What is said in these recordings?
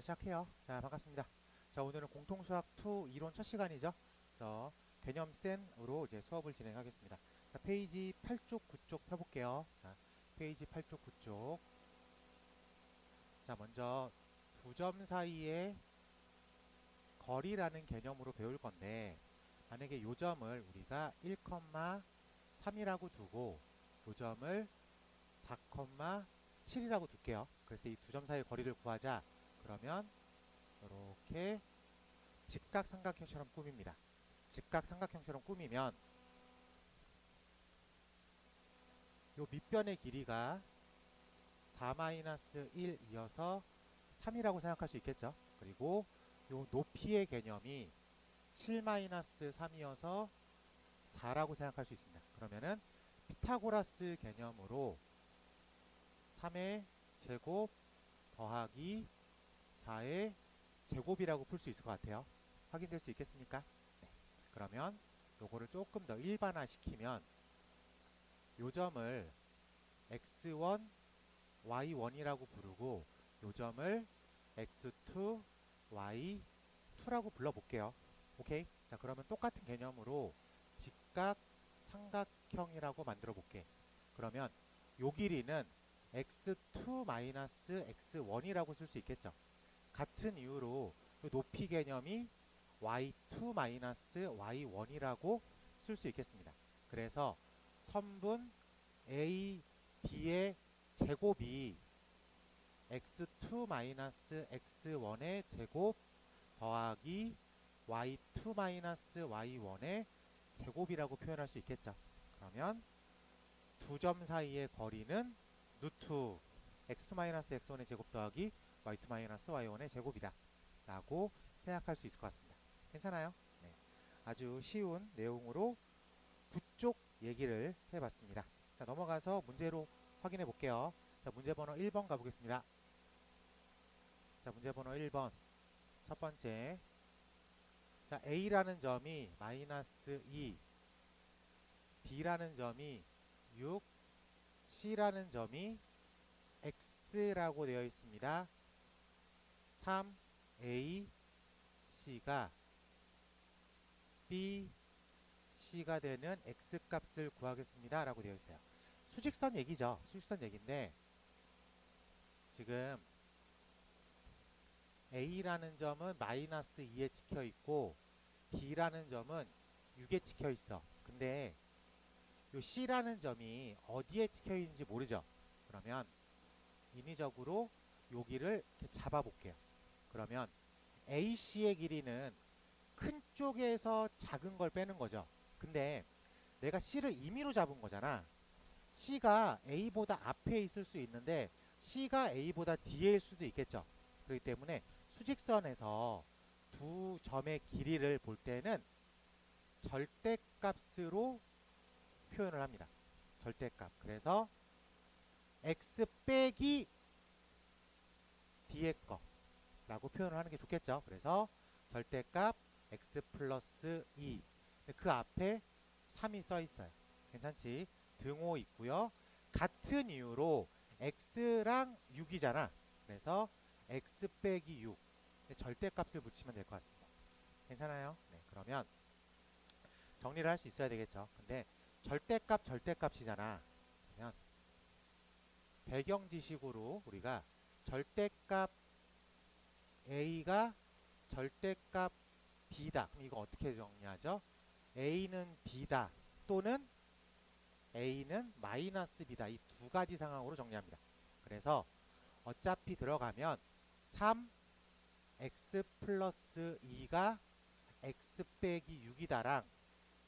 시작해요. 자, 반갑습니다. 자, 오늘은 공통수학 2 이론 첫 시간이죠. 그래서 개념센으로 이제 수업을 진행하겠습니다. 자, 페이지 8쪽, 9쪽 펴볼게요. 자, 페이지 8쪽, 9쪽. 자, 먼저 두 점 사이의 거리라는 개념으로 배울 건데, 만약에 요 점을 우리가 1,3이라고 두고, 요 점을 4,7이라고 둘게요. 그래서 이 두 점 사이의 거리를 구하자. 그러면 이렇게 직각삼각형처럼 꾸밉니다. 직각삼각형처럼 꾸미면 요 밑변의 길이가 4-1 이어서 3이라고 생각할 수 있겠죠. 그리고 요 높이의 개념이 7-3이어서 4라고 생각할 수 있습니다. 그러면은 피타고라스 개념으로 3의 제곱 더하기 4의 제곱이라고 풀 수 있을 것 같아요. 확인될 수 있겠습니까? 네. 그러면 요거를 조금 더 일반화시키면 요 점을 x1, y1이라고 부르고 요 점을 x2, y2라고 불러볼게요. 오케이? 자, 그러면 똑같은 개념으로 직각 삼각형이라고 만들어 볼게. 그러면 요 길이는 x2-x1이라고 쓸 수 있겠죠. 같은 이유로 높이 개념이 y2-y1이라고 쓸 수 있겠습니다. 그래서 선분 a, b의 제곱이 x2-x1의 제곱 더하기 y2-y1의 제곱이라고 표현할 수 있겠죠. 그러면 두 점 사이의 거리는 루트 x2-x1의 제곱 더하기 y2-y1의 제곱이다 라고 생각할 수 있을 것 같습니다. 괜찮아요? 네. 아주 쉬운 내용으로 그쪽 얘기를 해봤습니다. 자, 넘어가서 문제로 확인해 볼게요. 자, 문제 번호 1번 가보겠습니다. 자, 문제 번호 1번 첫 번째. 자, A라는 점이 마이너스 2, B라는 점이 6, C라는 점이 X라고 되어 있습니다. 3A, C가 B, C가 되는 X 값을 구하겠습니다 라고 되어 있어요. 수직선 얘기죠. 수직선 얘기인데 지금 A라는 점은 마이너스 2에 찍혀 있고 B라는 점은 6에 찍혀 있어. 근데 요 C라는 점이 어디에 찍혀 있는지 모르죠. 그러면 인위적으로 여기를 이렇게 잡아 볼게요. 그러면 AC의 길이는 큰 쪽에서 작은 걸 빼는 거죠. 근데 내가 C를 임의로 잡은 거잖아. C가 A보다 앞에 있을 수 있는데 C가 A보다 뒤에일 수도 있겠죠. 그렇기 때문에 수직선에서 두 점의 길이를 볼 때는 절대값으로 표현을 합니다. 절대값. 그래서 x 빼기 뒤에 거라고 표현을 하는 게 좋겠죠. 그래서 절대값 x 플러스 2. 그 앞에 3이 써 있어요. 괜찮지? 등호 있고요. 같은 이유로 x랑 6이잖아. 그래서 x 빼기 6. 절대값을 붙이면 될 것 같습니다. 괜찮아요? 네, 그러면 정리를 할 수 있어야 되겠죠. 근데 절대값이잖아. 그러면 배경 지식으로 우리가 절대값 A가 절대값 B다. 그럼 이거 어떻게 정리하죠? A는 B다. 또는 A는 마이너스 B다. 이 두 가지 상황으로 정리합니다. 그래서 어차피 들어가면 3x 플러스 2가 x 빼기 6이다랑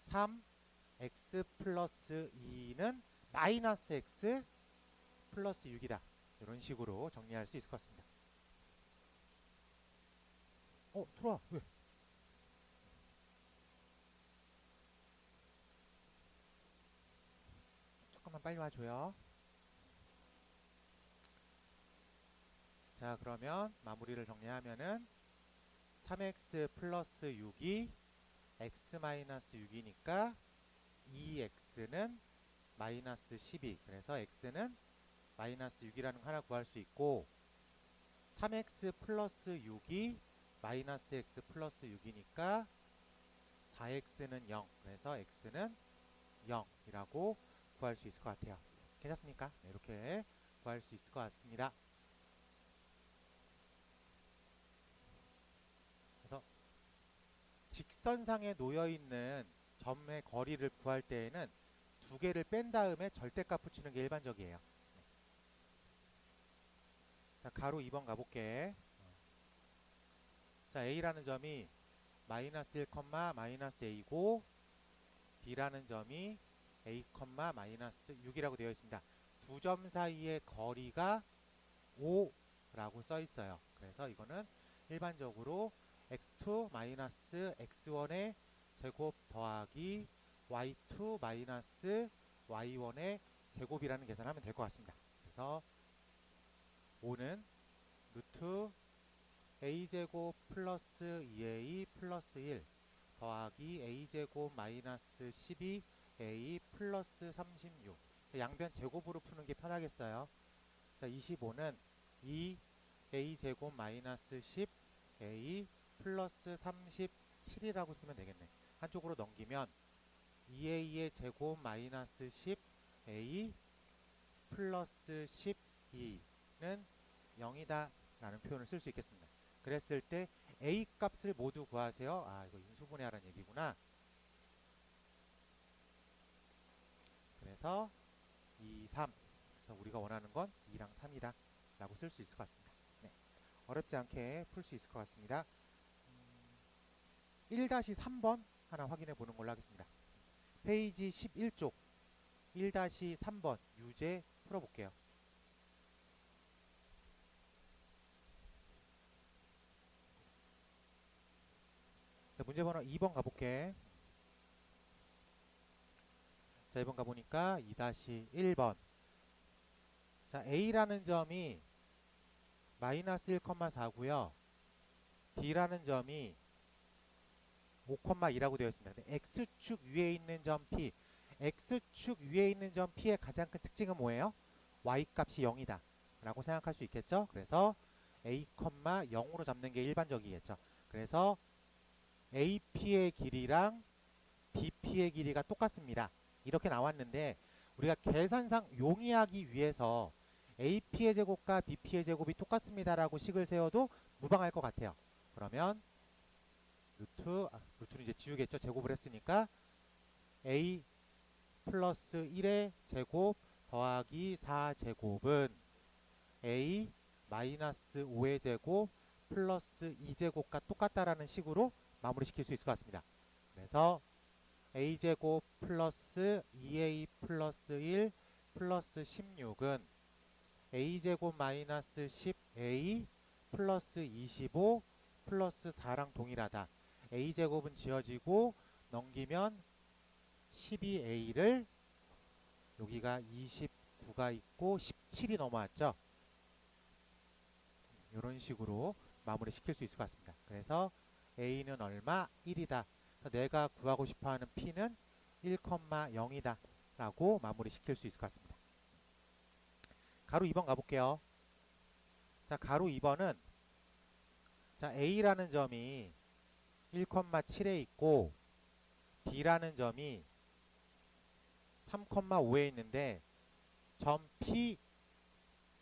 3x 플러스 2는 마이너스 x 플러스 6이다. 이런 식으로 정리할 수 있을 것 같습니다. 들어와. 왜? 잠깐만 빨리 와줘요. 자, 그러면 마무리를 정리하면은 3x 플러스 6이 x 마이너스 6이니까 2x는 마이너스 12. 그래서 x는 마이너스 6이라는 거 하나 구할 수 있고 3x 플러스 6이 마이너스 x 플러스 6이니까 4x는 0. 그래서 x는 0이라고 구할 수 있을 것 같아요. 괜찮습니까? 네, 이렇게 구할 수 있을 것 같습니다. 그래서 직선상에 놓여있는 점의 거리를 구할 때에는 두 개를 뺀 다음에 절대값 붙이는 게 일반적이에요. 네. 자, 가로 2번 가볼게. 자, A라는 점이 마이너스 1, 마이너스 A고 B라는 점이 A, 마이너스 6이라고 되어 있습니다. 두 점 사이의 거리가 5라고 써 있어요. 그래서 이거는 일반적으로 x2 마이너스 x1의 제곱 더하기 y2 마이너스 y1의 제곱이라는 계산을 하면 될 것 같습니다. 그래서 5는 루트 a제곱 플러스 2a 플러스 1 더하기 a제곱 마이너스 12a 플러스 36. 양변 제곱으로 푸는 게 편하겠어요. 자, 25는 2a제곱 마이너스 10a 플러스 37이라고 쓰면 되겠네. 한쪽으로 넘기면 2a의 제곱 마이너스 10a 플러스 12는 0이다 라는 표현을 쓸 수 있겠습니다. 그랬을 때 a 값을 모두 구하세요. 아, 이거 인수분해 하라는 얘기구나. 그래서 2, 3. 그래서 우리가 원하는 건 2랑 3이다 라고 쓸 수 있을 것 같습니다. 네. 어렵지 않게 풀 수 있을 것 같습니다. 1-3번 하나 확인해 보는 걸로 하겠습니다. 페이지 11쪽 1-3번 유제 풀어볼게요. 자, 문제 번호 2번 가볼게. 자, 2번 가보니까 2-1번. 자, A라는 점이 마이너스 1,4고요. B라는 점이 5,2라고 되어 있습니다. X축 위에 있는 점 P. X축 위에 있는 점 P의 가장 큰 특징은 뭐예요? Y값이 0이다 라고 생각할 수 있겠죠? 그래서 A, 0으로 잡는 게 일반적이겠죠. 그래서 AP의 길이랑 BP의 길이가 똑같습니다. 이렇게 나왔는데 우리가 계산상 용이하기 위해서 AP의 제곱과 BP의 제곱이 똑같습니다 라고 식을 세워도 무방할 것 같아요. 그러면 루트는 이제 지우겠죠. 제곱을 했으니까 A 플러스 1의 제곱 더하기 4제곱은 A 마이너스 5의 제곱 플러스 2제곱과 똑같다라는 식으로 마무리 시킬 수 있을 것 같습니다. 그래서 a제곱 플러스 2a 플러스 1 플러스 16은 a제곱 마이너스 10a 플러스 25 플러스 4랑 동일하다. a제곱은 지워지고 넘기면 12a를 여기가 29가 있고 17이 넘어왔죠. 이런 식으로 마무리 시킬 수 있을 것 같습니다. 그래서 a는 얼마? 1이다. 내가 구하고 싶어하는 p는 1,0이다 라고 마무리 시킬 수 있을 것 같습니다. 가로 2번 가볼게요. 자, 가로 2번은 자, A라는 점이 1,7에 있고 B라는 점이 3,5에 있는데 점 P,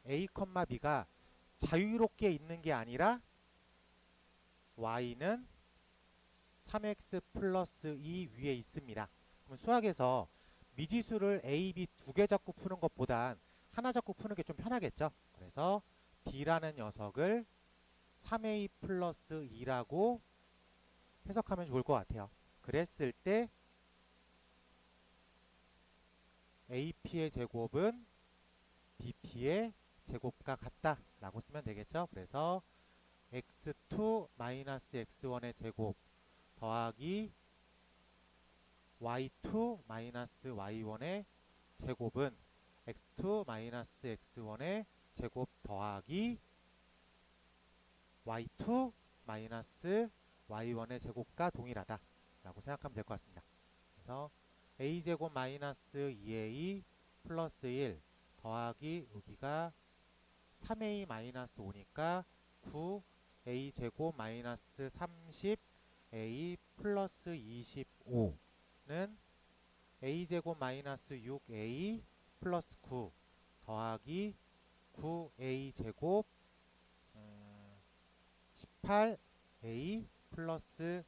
A, B가 자유롭게 있는 게 아니라 Y는 3x 플러스 2 위에 있습니다. 그럼 수학에서 미지수를 A, B 두 개 잡고 푸는 것보단 하나 잡고 푸는 게 좀 편하겠죠. 그래서 B라는 녀석을 3A 플러스 2라고 해석하면 좋을 것 같아요. 그랬을 때 AP의 제곱은 BP의 제곱과 같다 라고 쓰면 되겠죠. 그래서 x2 마이너스 x1의 제곱 더하기 y2 마이너스 y1의 제곱은 x2 마이너스 x1의 제곱 더하기 y2 마이너스 y1의 제곱과 동일하다 라고 생각하면 될 것 같습니다. 그래서 a제곱 마이너스 2a 플러스 1 더하기 여기가 3a 마이너스 5니까 9a 제곱 마이너스 30a 플러스 25는 a 제곱 마이너스 6a 플러스 9 더하기 9a 제곱 18a 플러스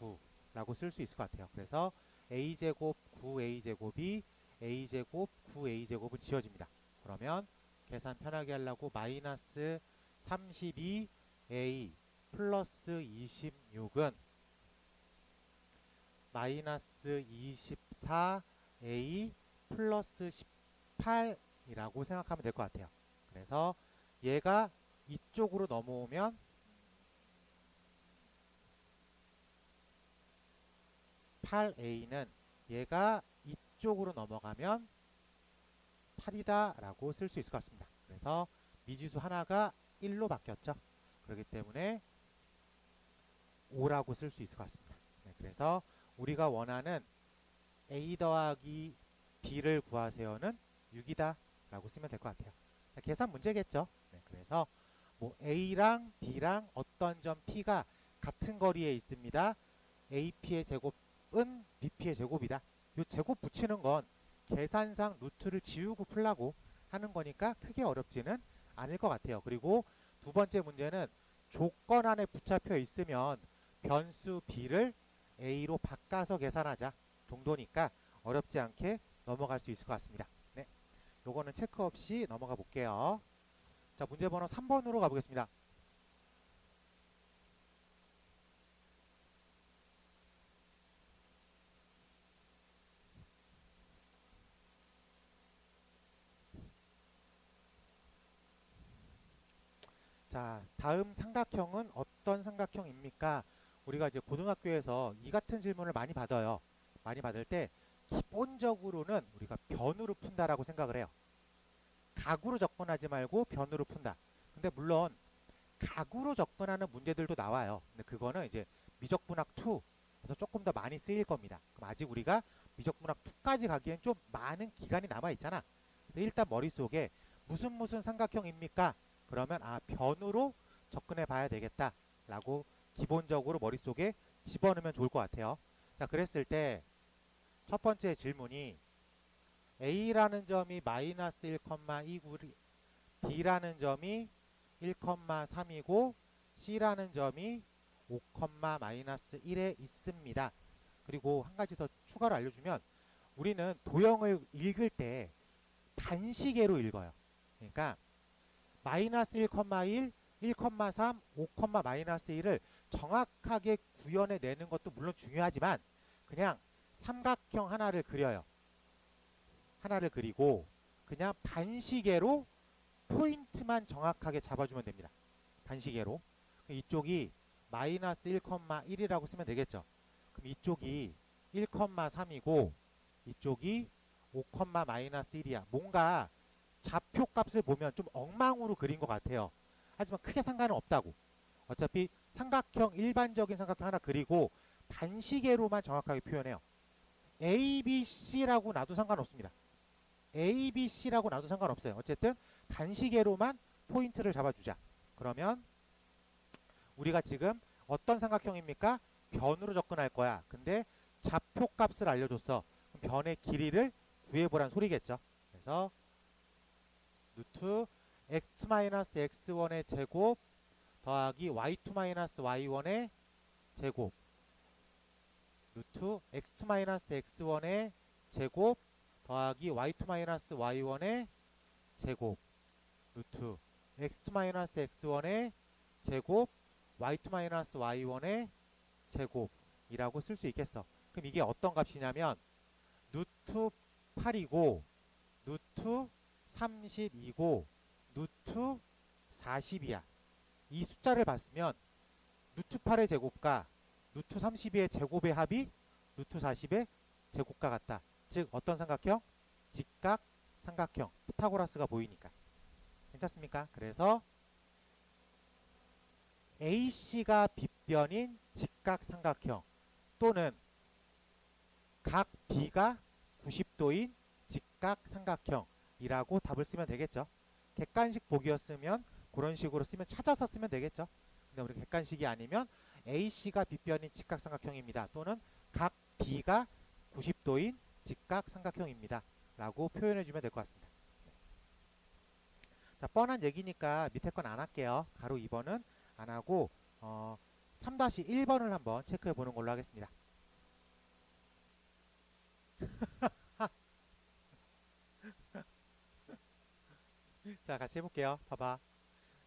9라고 쓸 수 있을 것 같아요. 그래서 a 제곱 9a 제곱이 a 제곱 9a 제곱은 지워집니다. 그러면 계산 편하게 하려고 마이너스 32a 플러스 26은 마이너스 24a 플러스 18이라고 생각하면 될 것 같아요. 그래서 얘가 이쪽으로 넘어오면 8a는 얘가 이쪽으로 넘어가면 8이다 라고 쓸 수 있을 것 같습니다. 그래서 미지수 하나가 1로 바뀌었죠. 그렇기 때문에 5라고 쓸 수 있을 것 같습니다. 네, 그래서 우리가 원하는 a 더하기 b를 구하세요는 6이다 라고 쓰면 될 것 같아요. 계산 문제겠죠. 네, 그래서 뭐 a랑 b랑 어떤 점 p가 같은 거리에 있습니다. ap의 제곱은 bp의 제곱이다. 이 제곱 붙이는 건 계산상 루트를 지우고 풀라고 하는 거니까 크게 어렵지는 않을 것 같아요. 그리고 두 번째 문제는 조건 안에 붙잡혀 있으면 변수 b를 a로 바꿔서 계산하자 정도니까 어렵지 않게 넘어갈 수 있을 것 같습니다. 네, 요거는 체크 없이 넘어가 볼게요. 자, 문제 번호 3번으로 가보겠습니다. 자, 다음 삼각형은 어떤 삼각형입니까? 우리가 이제 고등학교에서 이 같은 질문을 많이 받아요. 많이 받을 때 기본적으로는 우리가 변으로 푼다라고 생각을 해요. 각으로 접근하지 말고 변으로 푼다. 근데 물론 각으로 접근하는 문제들도 나와요. 근데 그거는 이제 미적분학 2에서 조금 더 많이 쓰일 겁니다. 그럼 아직 우리가 미적분학 2까지 가기엔 좀 많은 기간이 남아 있잖아. 그래서 일단 머릿속에 무슨 삼각형입니까? 그러면 변으로 접근해 봐야 되겠다 라고 기본적으로 머릿속에 집어넣으면 좋을 것 같아요. 자, 그랬을 때 첫 번째 질문이 a라는 점이 마이너스 1,2고 b라는 점이 1,3이고 c라는 점이 5, 마이너스 1에 있습니다. 그리고 한 가지 더 추가로 알려주면 우리는 도형을 읽을 때 단시계로 읽어요. 그러니까 마이너스 1,1, 1,3, 5, 마이너스 1을 정확하게 구현해 내는 것도 물론 중요하지만 그냥 삼각형 하나를 그려요. 하나를 그리고 그냥 반시계로 포인트만 정확하게 잡아주면 됩니다. 반시계로. 이쪽이 마이너스 1,1이라고 쓰면 되겠죠. 그럼 이쪽이 1,3이고 이쪽이 5, 마이너스 1이야. 뭔가 좌표값을 보면 좀 엉망으로 그린 것 같아요. 하지만 크게 상관은 없다고. 어차피 삼각형 일반적인 삼각형 하나 그리고 반시계로만 정확하게 표현해요. A, B, C라고 놔도 상관없습니다. A, B, C라고 놔도 상관없어요. 어쨌든 반시계로만 포인트를 잡아주자. 그러면 우리가 지금 어떤 삼각형입니까? 변으로 접근할 거야. 근데 좌표값을 알려줬어. 그럼 변의 길이를 구해보란 소리겠죠. 그래서 루트 x-x1의 제곱 더하기 y2-y1의 제곱 루트 x-x1의 제곱 더하기 y2-y1의 제곱 루트 x-x1의 제곱 y2-y1의 제곱이라고 쓸 수 있겠어. 그럼 이게 어떤 값이냐면 루트 8이고 루트 30이고 루트 40이야. 이 숫자를 봤으면 루트 8의 제곱과 루트 32의 제곱의 합이 루트 40의 제곱과 같다. 즉 어떤 삼각형? 직각 삼각형. 피타고라스가 보이니까. 괜찮습니까? 그래서 AC가 빗변인 직각 삼각형 또는 각 B가 90도인 직각 삼각형이라고 답을 쓰면 되겠죠. 객관식 보기였으면 그런 식으로 쓰면 찾아서 쓰면 되겠죠. 근데 우리 객관식이 아니면 AC가 빗변인 직각삼각형입니다. 또는 각 B가 90도인 직각삼각형입니다. 라고 표현해주면 될 것 같습니다. 자, 뻔한 얘기니까 밑에 건 안 할게요. 가로 2번은 안 하고 3-1번을 한번 체크해 보는 걸로 하겠습니다. 자, 같이 해볼게요. 봐봐.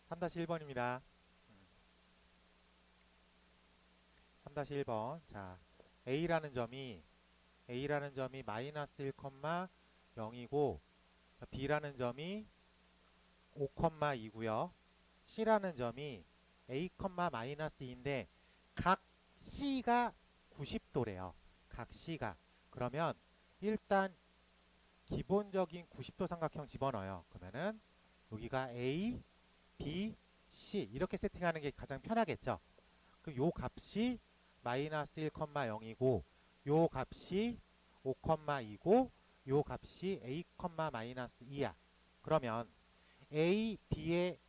3-1번입니다. 3-1번. 자, A라는 점이 마이너스 1,0이고 B라는 점이 5,2고요. C라는 점이 A, 마이너스 2인데 각 C가 90도래요. 각 C가. 그러면 일단 기본적인 90도 삼각형 집어넣어요. 그러면은 여기가 A, B, C 이렇게 세팅하는 게 가장 편하겠죠. 그럼 요 값이 마이너스 1,0이고 요 값이 5,2고 요 값이 A, 마이너스 2야. 그러면 A, B의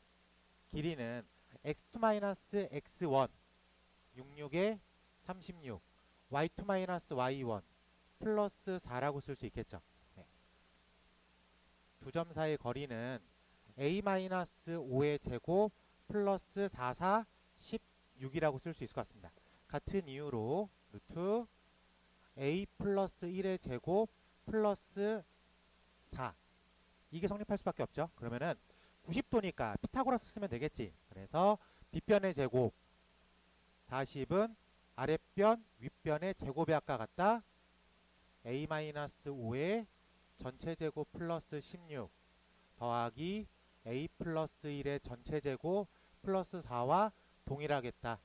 길이는 x2 x1 66에 36 y2 y1 플러스 4라고 쓸 수 있겠죠. 네. 두 점 사이의 거리는 a-5의 제곱 플러스 4, 4, 16이라고 쓸 수 있을 것 같습니다. 같은 이유로 루트 a 플러스 1의 제곱 플러스 4 이게 성립할 수밖에 없죠. 그러면은 90도니까 피타고라스 쓰면 되겠지. 그래서 빗변의 제곱 40은 아랫변 윗변의 제곱의 아까 같다. a-5의 전체 제곱 플러스 16 더하기 a 플러스 1의 전체 제곱 플러스 4와 동일하겠다.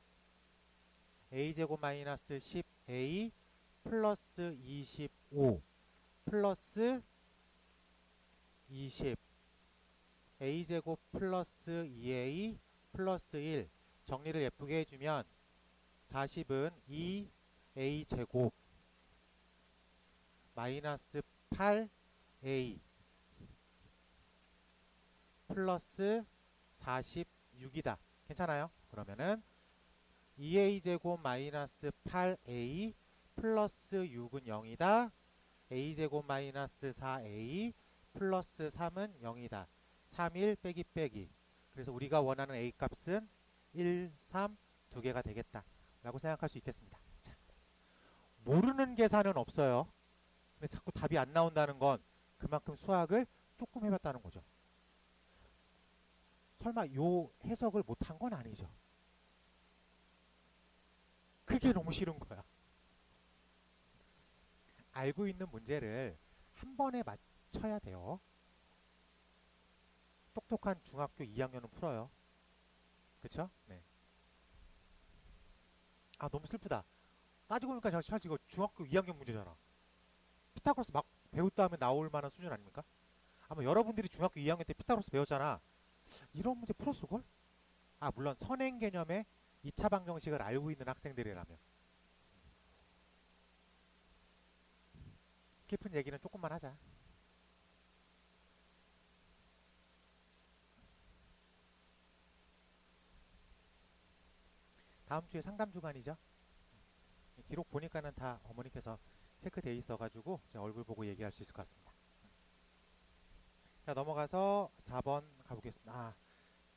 a제곱 마이너스 10a 플러스 25 플러스 20 a제곱 플러스 2a 플러스 1 정리를 예쁘게 해주면 40은 2a제곱 마이너스 8a 플러스 46이다. 괜찮아요? 그러면은 2a제곱 마이너스 8a 플러스 6은 0이다. a제곱 마이너스 4a 플러스 3은 0이다. 3, 1 빼기 빼기. 그래서 우리가 원하는 a 값은 1, 3 두 개가 되겠다. 라고 생각할 수 있겠습니다. 자, 모르는 계산은 없어요. 근데 자꾸 답이 안 나온다는 건 그만큼 수학을 조금 해봤다는 거죠. 설마 요 해석을 못한 건 아니죠. 그게 너무 싫은 거야. 알고 있는 문제를 한 번에 맞춰야 돼요. 똑똑한 중학교 2학년은 풀어요. 그쵸? 네. 아, 너무 슬프다. 따지고 보니까 사실 이거 중학교 2학년 문제잖아. 피타고라스 막 배웠다 하면 나올 만한 수준 아닙니까? 아마 여러분들이 중학교 2학년 때 피타고라스 배웠잖아. 이런 문제 풀었을걸? 아, 물론 선행 개념의 2차 방정식을 알고 있는 학생들이라면. 슬픈 얘기는 조금만 하자. 다음 주에 상담 주간이죠. 기록 보니까는 다 어머니께서 체크돼 있어가지고 제 얼굴 보고 얘기할 수 있을 것 같습니다. 자, 넘어가서 4번 가보겠습니다. 아,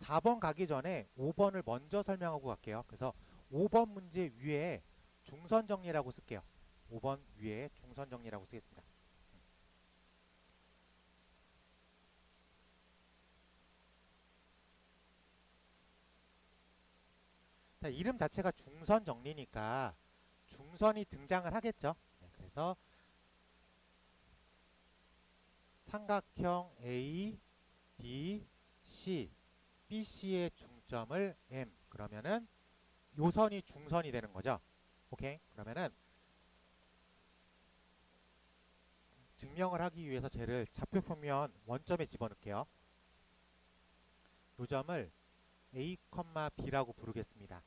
4번 가기 전에 5번을 먼저 설명하고 갈게요. 그래서 5번 문제 위에 중선 정리라고 쓸게요. 5번 위에 중선 정리라고 쓰겠습니다. 자, 이름 자체가 중선 정리니까 중선이 등장을 하겠죠. 네, 그래서 삼각형 A, B, C, BC의 중점을 M 그러면은 요 선이 중선이 되는 거죠. 오케이? 그러면은 증명을 하기 위해서 쟤를 좌표 평면 원점에 집어넣을게요. 요 점을 A, B라고 부르겠습니다.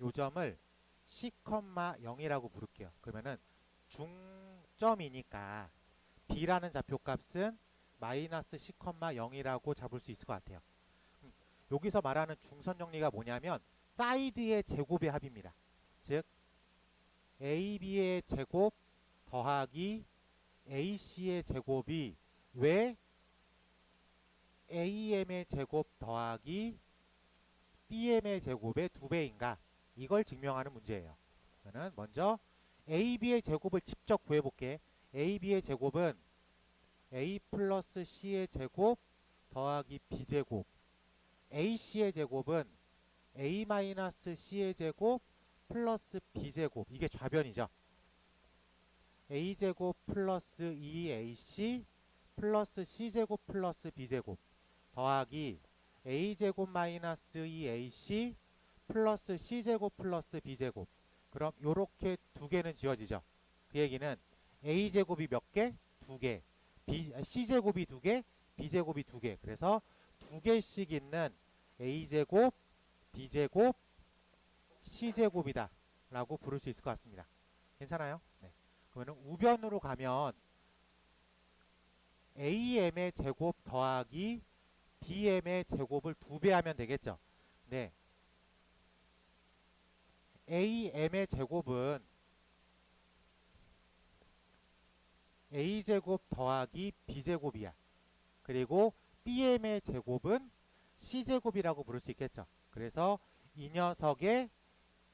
요 점을 C, 0이라고 부를게요. 그러면은 중점이니까 B라는 좌표값은 마이너스 C, 0이라고 잡을 수 있을 것 같아요. 여기서 말하는 중선 정리가 뭐냐면 사이드의 제곱의 합입니다. 즉 AB의 제곱 더하기 AC의 제곱이 왜 AM의 제곱 더하기 BM의 제곱의 2배인가? 이걸 증명하는 문제예요. 그러면 먼저 AB의 제곱을 직접 구해볼게. AB의 제곱은 A 플러스 C의 제곱 더하기 B제곱, AC의 제곱은 A 마이너스 C의 제곱 플러스 B제곱, 이게 좌변이죠. A제곱 플러스 2AC 플러스 C제곱 플러스 B제곱 더하기 A제곱 마이너스 2AC 플러스 C제곱 플러스 B제곱. 그럼 요렇게 두 개는 지워지죠. 그 얘기는 A제곱이 몇 개? 두 개. C제곱이 두 개, B제곱이 두 개. 그래서 두 개씩 있는 A제곱, B제곱, C제곱이다 라고 부를 수 있을 것 같습니다. 괜찮아요? 네. 그러면 우변으로 가면 AM의 제곱 더하기 BM의 제곱을 2배 하면 되겠죠. 네. AM의 제곱은 A제곱 더하기 B제곱이야. 그리고 BM의 제곱은 C제곱이라고 부를 수 있겠죠. 그래서 이 녀석의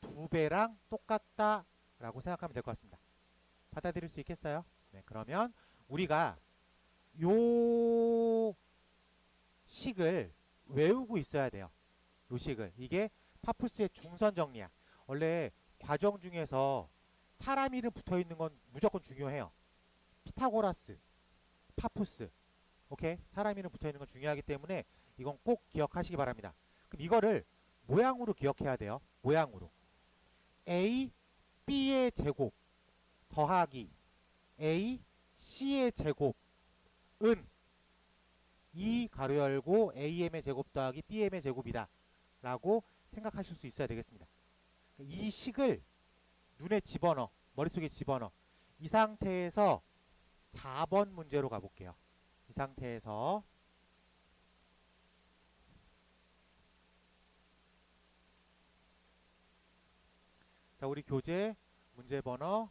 2배랑 똑같다 라고 생각하면 될 것 같습니다. 받아들일 수 있겠어요? 네, 그러면 우리가 요 식을 외우고 있어야 돼요. 요 식을. 이게 파푸스의 중선 정리야. 원래 과정 중에서 사람 이름 붙어 있는 건 무조건 중요해요. 피타고라스, 파푸스. 오케이? 사람 이름 붙어 있는 건 중요하기 때문에 이건 꼭 기억하시기 바랍니다. 그럼 이거를 모양으로 기억해야 돼요. 모양으로. A, B의 제곱 더하기 A, C의 제곱은 2 가로 열고 AM의 제곱 더하기 BM의 제곱이다 라고 생각하실 수 있어야 되겠습니다. 이 식을 눈에 집어넣어. 머릿속에 집어넣어. 이 상태에서 4번 문제로 가볼게요. 이 상태에서 자, 우리 교재 문제 번호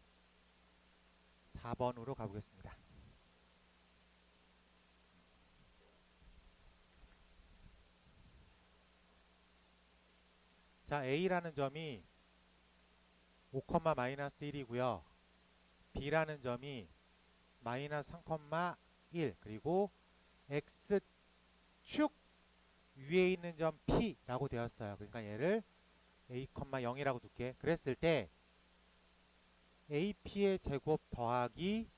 4번으로 가보겠습니다. 자, A라는 점이 5, 마이너스 1이고요. B라는 점이 마이너스 3,1 그리고 X축 위에 있는 점 P라고 되었어요. 그러니까 얘를 A, 0이라고 둘게. 그랬을 때 AP의 제곱 더하기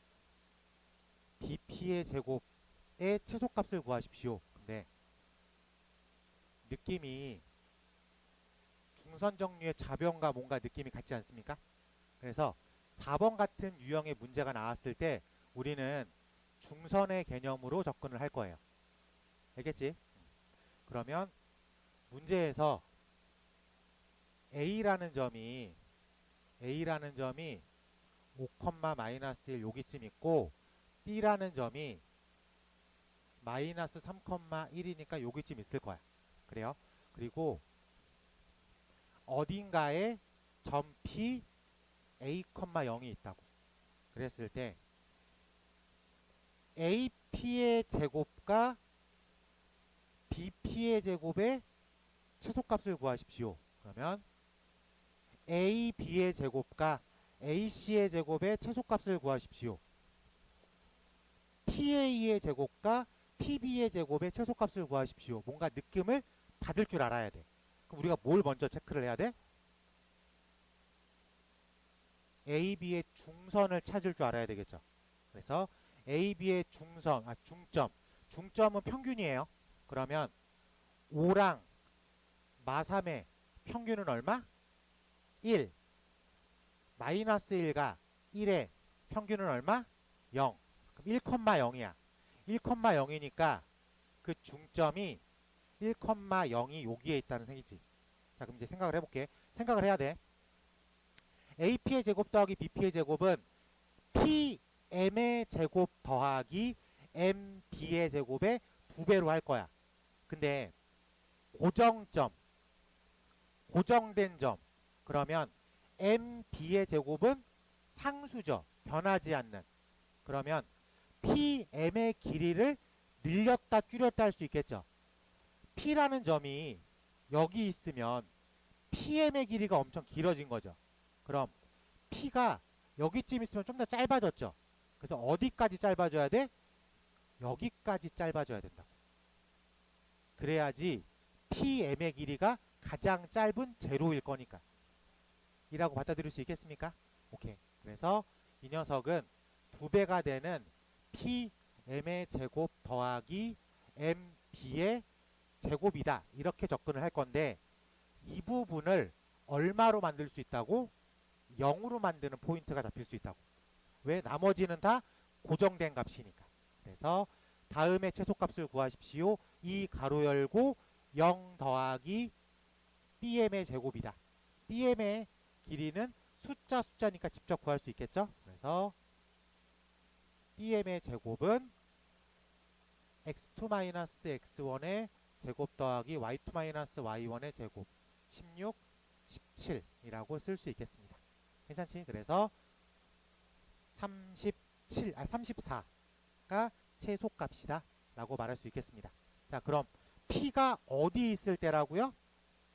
BP의 제곱의 최소값을 구하십시오. 근데 느낌이 중선 정리의 좌변과 뭔가 느낌이 같지 않습니까? 그래서 4번 같은 유형의 문제가 나왔을 때 우리는 중선의 개념으로 접근을 할 거예요. 알겠지? 그러면 문제에서 A라는 점이 5, 마이너스 1 여기쯤 있고 B라는 점이 마이너스 3,1이니까 여기쯤 있을 거야. 그래요? 그리고 어딘가에 점 P A, 0이 있다고. 그랬을 때 AP의 제곱과 BP의 제곱의 최소값을 구하십시오. 그러면 AB의 제곱과 AC의 제곱의 최소값을 구하십시오. PA의 제곱과 PB의 제곱의 최소값을 구하십시오. 뭔가 느낌을 받을 줄 알아야 돼. 그럼 우리가 뭘 먼저 체크를 해야 돼? AB의 중선을 찾을 줄 알아야 되겠죠. 그래서 AB의 중점은 평균이에요. 그러면 5랑 마3의 평균은 얼마? 1. 마이너스 1과 1의 평균은 얼마? 0. 그럼 1,0이야. 1,0이니까 그 중점이 1,0이 여기에 있다는 생기지. 자, 그럼 이제 생각을 해볼게. 생각을 해야 돼. AP의 제곱 더하기 BP의 제곱은 PM의 제곱 더하기 MB의 제곱의 2배로 할 거야. 근데 고정점, 고정된 점. 그러면 MB의 제곱은 상수죠. 변하지 않는. 그러면 PM의 길이를 늘렸다 줄였다 할 수 있겠죠. P라는 점이 여기 있으면 PM의 길이가 엄청 길어진 거죠. 그럼 P가 여기쯤 있으면 좀 더 짧아졌죠. 그래서 어디까지 짧아져야 돼? 여기까지 짧아져야 된다고. 그래야지 PM의 길이가 가장 짧은 제로일 거니까. 이라고 받아들일 수 있겠습니까? 오케이. 그래서 이 녀석은 2배가 되는 PM의 제곱 더하기 MB의 제곱이다. 이렇게 접근을 할 건데 이 부분을 얼마로 만들 수 있다고? 0으로 만드는 포인트가 잡힐 수 있다고. 왜? 나머지는 다 고정된 값이니까. 그래서 다음에 최소값을 구하십시오. 이 가로 열고 0 더하기 BM의 제곱이다. BM의 길이는 숫자니까 직접 구할 수 있겠죠. 그래서 BM의 제곱은 x2-x1의 제곱 더하기 y2-y1의 제곱 16, 17이라고 쓸 수 있겠습니다. 괜찮지? 그래서 34가 최소값이다 라고 말할 수 있겠습니다. 자, 그럼 P가 어디 있을 때라고요?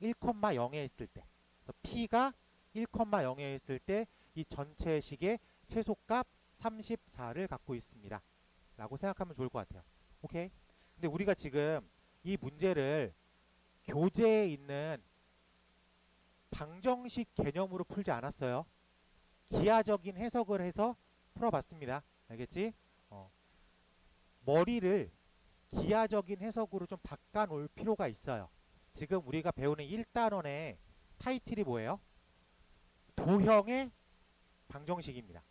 1,0에 있을 때. 그래서 P가 1,0에 있을 때 이 전체 식의 최소값 34를 갖고 있습니다. 라고 생각하면 좋을 것 같아요. 오케이? 근데 우리가 지금 이 문제를 교재에 있는 방정식 개념으로 풀지 않았어요. 기하적인 해석을 해서 풀어봤습니다. 알겠지? 머리를 기하적인 해석으로 좀 바꿔놓을 필요가 있어요. 지금 우리가 배우는 1단원의 타이틀이 뭐예요? 도형의 방정식입니다.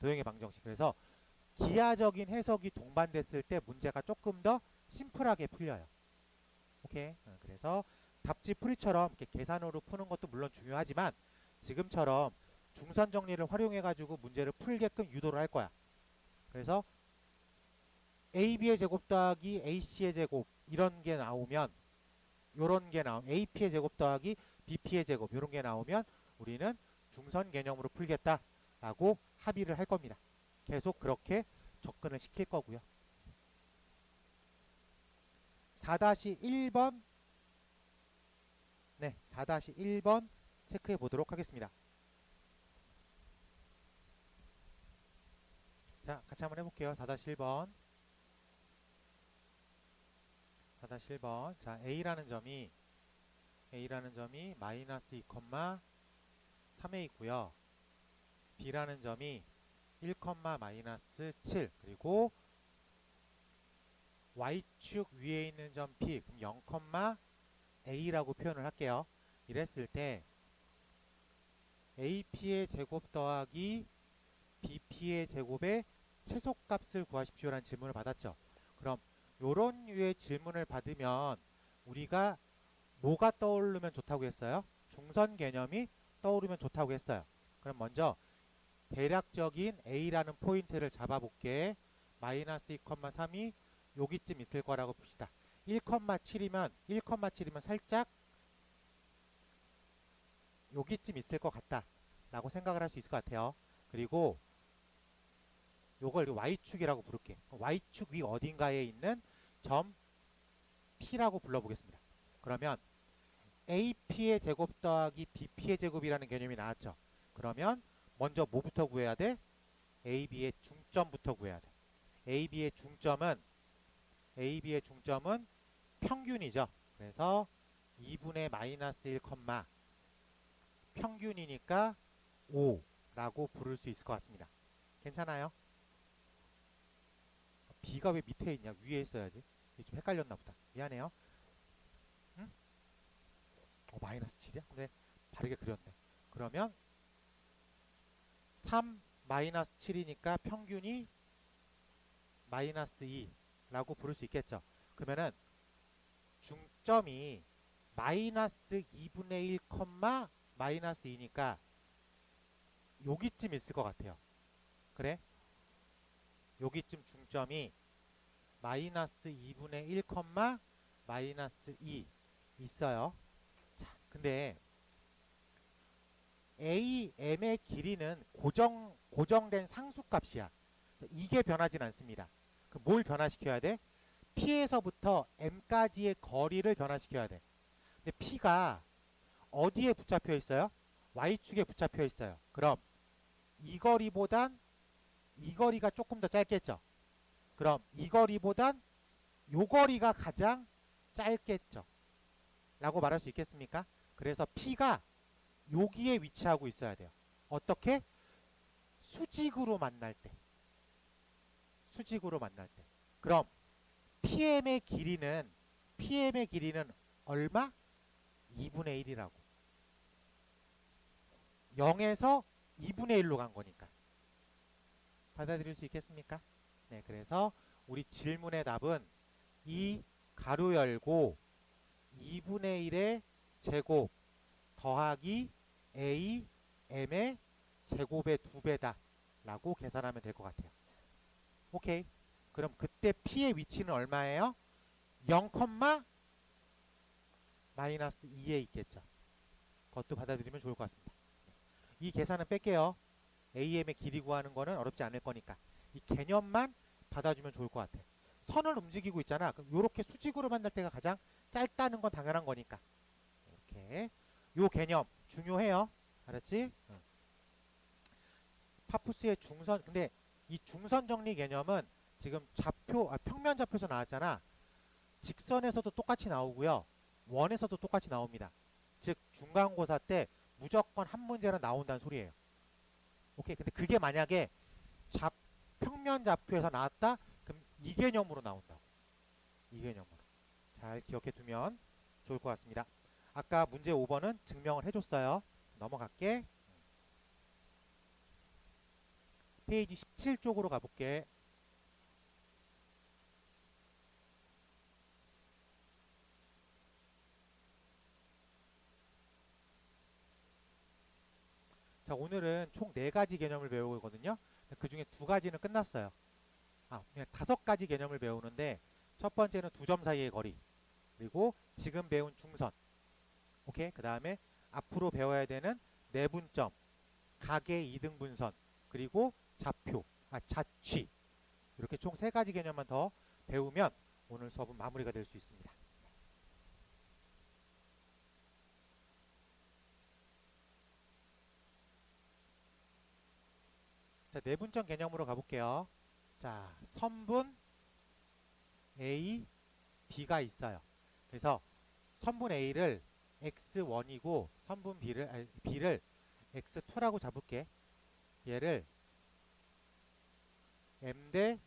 도형의 방정식. 그래서 기하적인 해석이 동반됐을 때 문제가 조금 더 심플하게 풀려요. 오케이? 그래서 답지 풀이처럼 이렇게 계산으로 푸는 것도 물론 중요하지만 지금처럼 중선 정리를 활용해가지고 문제를 풀게끔 유도를 할 거야. 그래서 AB의 제곱 더하기 AC의 제곱 이런 게 나오면 요런 게 나오면 AP의 제곱 더하기 BP의 제곱 요런 게 나오면 우리는 중선 개념으로 풀겠다라고 합의를 할 겁니다. 계속 그렇게 접근을 시킬 거고요. 4-1번 네, 4-1번 체크해 보도록 하겠습니다. 자, 같이 한번 해볼게요. 4-1번 4-1번 자, A라는 점이 마이너스 2,3에 있고요. B라는 점이 1, 마이너스 7 그리고 Y축 위에 있는 점 P 그럼 0, A라고 표현을 할게요. 이랬을 때 AP의 제곱 더하기 BP의 제곱의 최소값을 구하십시오라는 질문을 받았죠. 그럼 요런 류의 질문을 받으면 우리가 뭐가 떠오르면 좋다고 했어요? 중선 개념이 떠오르면 좋다고 했어요. 그럼 먼저 대략적인 A라는 포인트를 잡아볼게. 마이너스 2,3이 여기쯤 있을 거라고 봅시다. 1,7이면 살짝 여기쯤 있을 것 같다 라고 생각을 할 수 있을 것 같아요. 그리고 요걸 Y축이라고 부를게. Y축 위 어딘가에 있는 점 P라고 불러보겠습니다. 그러면 AP의 제곱 더하기 BP의 제곱이라는 개념이 나왔죠. 그러면 먼저 뭐부터 구해야 돼? AB의 중점부터 구해야 돼. AB의 중점은 평균이죠. 그래서 2분의 마이너스 1, 평균이니까 5라고 부를 수 있을 것 같습니다. 괜찮아요? B가 왜 밑에 있냐? 위에 있어야지. 좀 헷갈렸나 보다. 미안해요. 응? 마이너스 7이야? 근데 바르게 그렸네. 그러면 3 마이너스 7이니까 평균이 마이너스 2라고 부를 수 있겠죠. 그러면은 중점이 마이너스 2분의 1, 마이너스 2니까 여기쯤 있을 것 같아요. 그래? 여기쯤 중점이 마이너스 2분의 1, 마이너스 2 있어요. 자, 근데 AM의 길이는 고정된 상수값이야. 이게 변하진 않습니다. 그럼 뭘 변화시켜야 돼? P에서부터 M까지의 거리를 변화시켜야 돼. 근데 P가 어디에 붙잡혀 있어요? Y축에 붙잡혀 있어요. 그럼 이 거리보단 이 거리가 조금 더 짧겠죠. 그럼 이 거리보단 요 거리가 가장 짧겠죠. 라고 말할 수 있겠습니까? 그래서 P가 여기에 위치하고 있어야 돼요. 어떻게? 수직으로 만날 때. 수직으로 만날 때. 그럼 PM의 길이는 얼마? 2분의 1이라고. 0에서 2분의 1로 간 거니까. 받아들일 수 있겠습니까? 네, 그래서 우리 질문의 답은 이 가로 열고 2분의 1의 제곱 더하기 A, M의 제곱의 2배다 라고 계산하면 될 것 같아요. 오케이. 그럼 그때 P의 위치는 얼마예요? 0, 마이너스 2에 있겠죠. 그것도 받아들이면 좋을 것 같습니다. 이 계산은 뺄게요. AM의 길이 구하는 거는 어렵지 않을 거니까. 이 개념만 받아주면 좋을 것 같아요. 선을 움직이고 있잖아. 그럼 이렇게 수직으로 만날 때가 가장 짧다는 건 당연한 거니까. 이렇게. 요 개념 중요해요. 알았지? 응. 파푸스의 중선, 근데 이 중선 정리 개념은 지금 평면 좌표에서 나왔잖아. 직선에서도 똑같이 나오고요. 원에서도 똑같이 나옵니다. 즉 중간고사 때 무조건 한 문제는 나온다는 소리예요. 오케이. 근데 그게 만약에 평면 좌표에서 나왔다? 그럼 이 개념으로 나온다고. 이 개념으로. 잘 기억해 두면 좋을 것 같습니다. 아까 문제 5번은 증명을 해줬어요. 넘어갈게. 페이지 17 쪽으로 가볼게. 자, 오늘은 총 4가지 개념을 배우거든요. 그 중에 2가지는 끝났어요. 그냥 5가지 개념을 배우는데 첫 번째는 2점 사이의 거리, 그리고 지금 배운 중선, 오케이. 그 다음에 앞으로 배워야 되는 내분점, 각의 이등분선, 그리고 자취. 이렇게 총 3가지 개념만 더 배우면 오늘 수업은 마무리가 될 수 있습니다. 자, 내분점 개념으로 가볼게요. 자, 선분 A, B가 있어요. 그래서 선분 A를 x1이고 선분 B를 x2라고 잡을게. 얘를 m 대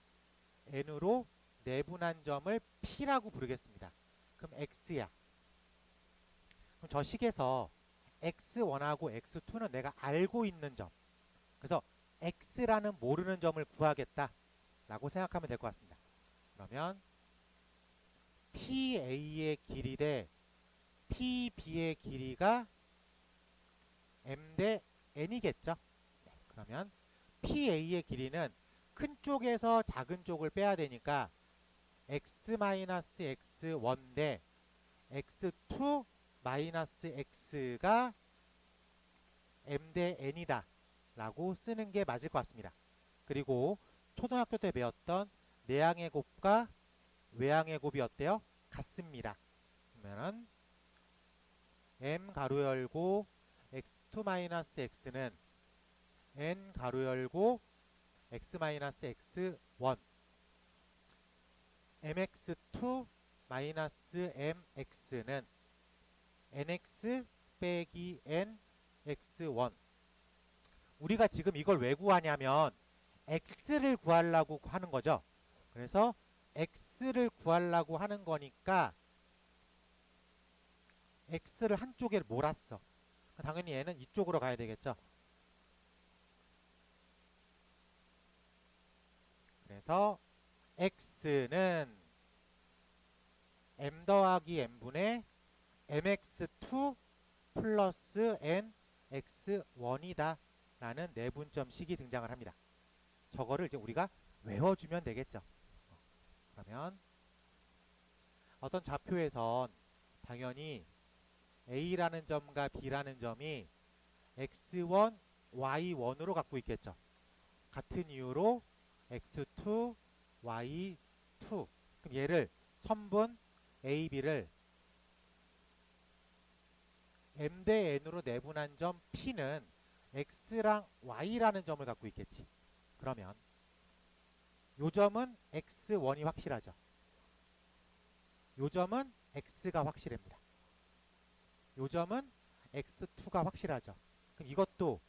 n으로 내분한 점을 P라고 부르겠습니다. 그럼 x야. 그럼 저 식에서 x1하고 x2는 내가 알고 있는 점. 그래서 x라는 모르는 점을 구하겠다 라고 생각하면 될 것 같습니다. 그러면 PA의 길이 대 PB의 길이가 M 대 N이겠죠. 네, 그러면 PA의 길이는 큰 쪽에서 작은 쪽을 빼야 되니까 X-X1 대 X2-X가 M 대 N이다 라고 쓰는 게 맞을 것 같습니다. 그리고 초등학교 때 배웠던 내항의 곱과 외항의 곱이 어때요? 같습니다. 그러면은 M 가로 열고 x2-x는 n 가로 열고 x-x1 mx2-mx는 nx 빼기 nx1. 우리가 지금 이걸 왜 구하냐면 x를 구하려고 하는 거죠. 그래서 x를 구하려고 하는 거니까 x를 한쪽에 몰았어. 당연히 얘는 이쪽으로 가야 되겠죠. 그래서 x는 m 더하기 n분의 mx2 플러스 nx1이다 라는 내분점식이 등장을 합니다. 저거를 이제 우리가 외워주면 되겠죠. 그러면 어떤 좌표에선 당연히 A라는 점과 B라는 점이 X1, Y1으로 갖고 있겠죠. 같은 이유로 X2, Y2. 그럼 얘를 선분 A, B를 M 대 N으로 내분한 점 P는 X랑 Y라는 점을 갖고 있겠지. 그러면 요 점은 X1이 확실하죠. 요 점은 X가 확실합니다. 요 점은 X2가 확실하죠. 그럼 이것도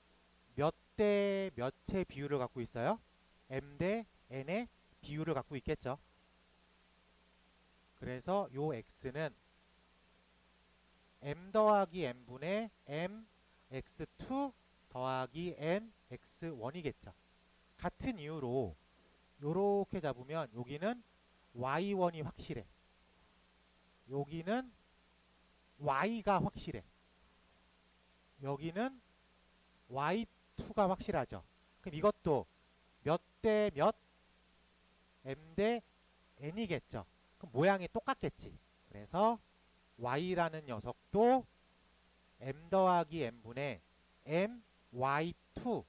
몇 대 몇의 비율을 갖고 있어요? M 대 N의 비율을 갖고 있겠죠. 그래서 요 X는 M 더하기 N분의 M X2 더하기 N X1이겠죠. 같은 이유로 요렇게 잡으면 여기는 Y1이 확실해. 여기는 Y가 확실해. 여기는 Y2가 확실하죠. 그럼 이것도 몇 대 몇 M 대 N이겠죠. 그럼 모양이 똑같겠지. 그래서 Y라는 녀석도 M 더하기 N분의 M Y2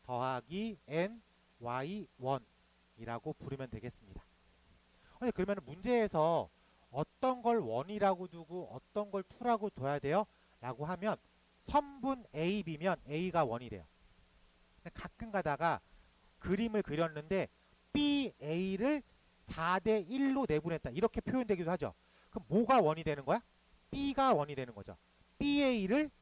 더하기 N Y1이라고 부르면 되겠습니다. 그러면 문제에서 어떤 걸 1이라고 두고 어떤 걸 2라고 둬야 돼요? 라고 하면 선분 A, B면 A가 1이 돼요. 가끔 가다가 그림을 그렸는데 B, A를 4대 1로 내분했다. 이렇게 표현되기도 하죠. 그럼 뭐가 1이 되는 거야? B가 1이 되는 거죠. B, A를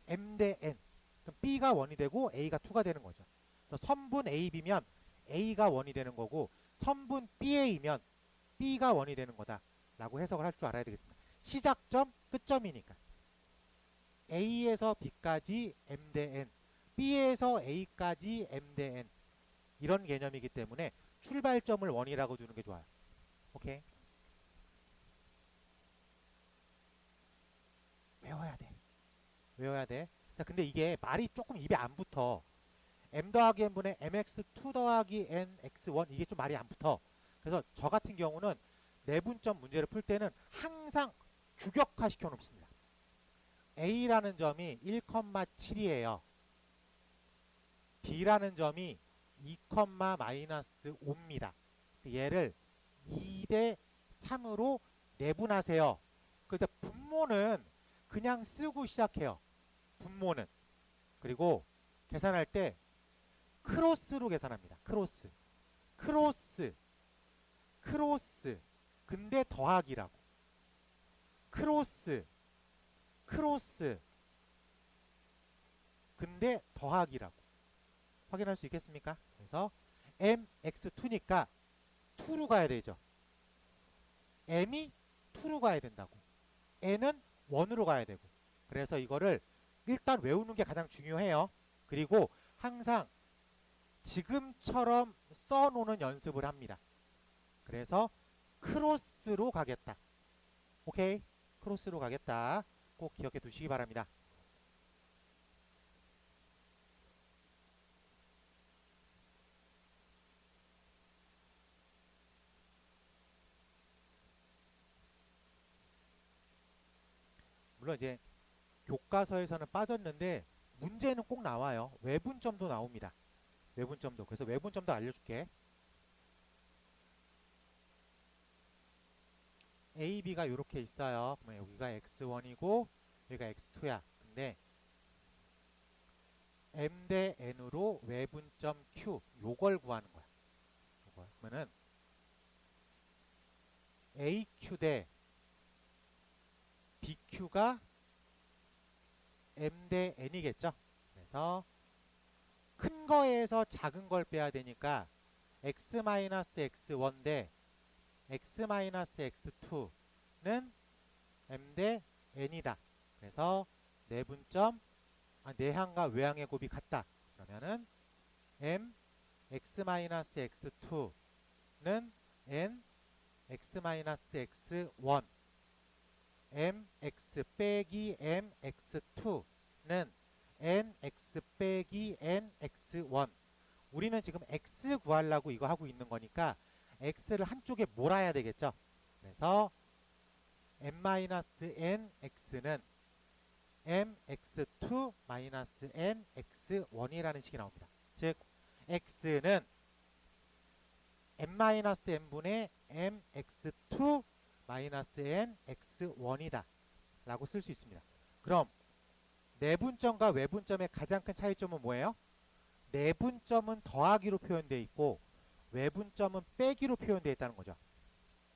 M 대 N. 그럼 B가 1이 되고 A가 2가 되는 거죠. 그래서 선분 A, B면 A가 1이 되는 거고 선분 B, A면 B가 1이 되는 거다. 라고 해석을 할 줄 알아야 되겠습니다. 시작점, 끝점이니까. A에서 B까지 M 대 N, B에서 A까지 M 대 N 이런 개념이기 때문에 출발점을 1이라고 두는 게 좋아요. 오케이? 외워야 돼. 외워야 돼. 자, 근데 이게 말이 조금 입에 안 붙어. M 더하기 N분의 MX2 더하기 NX1 이게 좀 말이 안 붙어. 그래서 저 같은 경우는 내분점 문제를 풀 때는 항상 규격화 시켜 놓습니다. A라는 점이 1,7이에요. B라는 점이 2,-5입니다. 얘를 2대 3으로 내분하세요. 그래서 분모는 그냥 쓰고 시작해요. 분모는. 그리고 계산할 때 크로스로 계산합니다. 크로스. 근데 더하기라고. 크로스. 근데 더하기라고. 확인할 수 있겠습니까? 그래서 MX2니까 2로 가야 되죠. M이 2로 가야 된다고. N은 1으로 가야 되고. 그래서 이거를 일단 외우는 게 가장 중요해요. 그리고 항상 지금처럼 써놓는 연습을 합니다. 그래서 크로스로 가겠다. 오케이? 크로스로 가겠다. 꼭 기억해 두시기 바랍니다. 물론 이제 교과서에서는 빠졌는데 문제는 꼭 나와요. 외분점도 나옵니다. 외분점도. 그래서 외분점도 알려줄게. A, B가 이렇게 있어요. 그러면 여기가 X1이고 여기가 X2야. 근데 M 대 N으로 외분점 Q 요걸 구하는 거야. 요걸. 그러면은 AQ 대 BQ가 M 대 N이겠죠. 그래서 큰 거에서 작은 걸 빼야 되니까 X-X1 대 X-X2는 M 대 N이다. 그래서 내분점, 내항과 외항의 곱이 같다. 그러면은 M X-X2는 N X-X1 MX 빼기 MX2는 NX 빼기 NX1. 우리는 지금 X 구하려고 이거 하고 있는 거니까 X를 한쪽에 몰아야 되겠죠. 그래서 m-nx는 mx2 nx1이라는 식이 나옵니다. 즉 x는 m-n분의 mx2 nx1이다 라고 쓸 수 있습니다. 그럼 내분점과 외분점의 가장 큰 차이점은 뭐예요? 내분점은 더하기로 표현되어 있고 외분점은 빼기로 표현되어 있다는 거죠.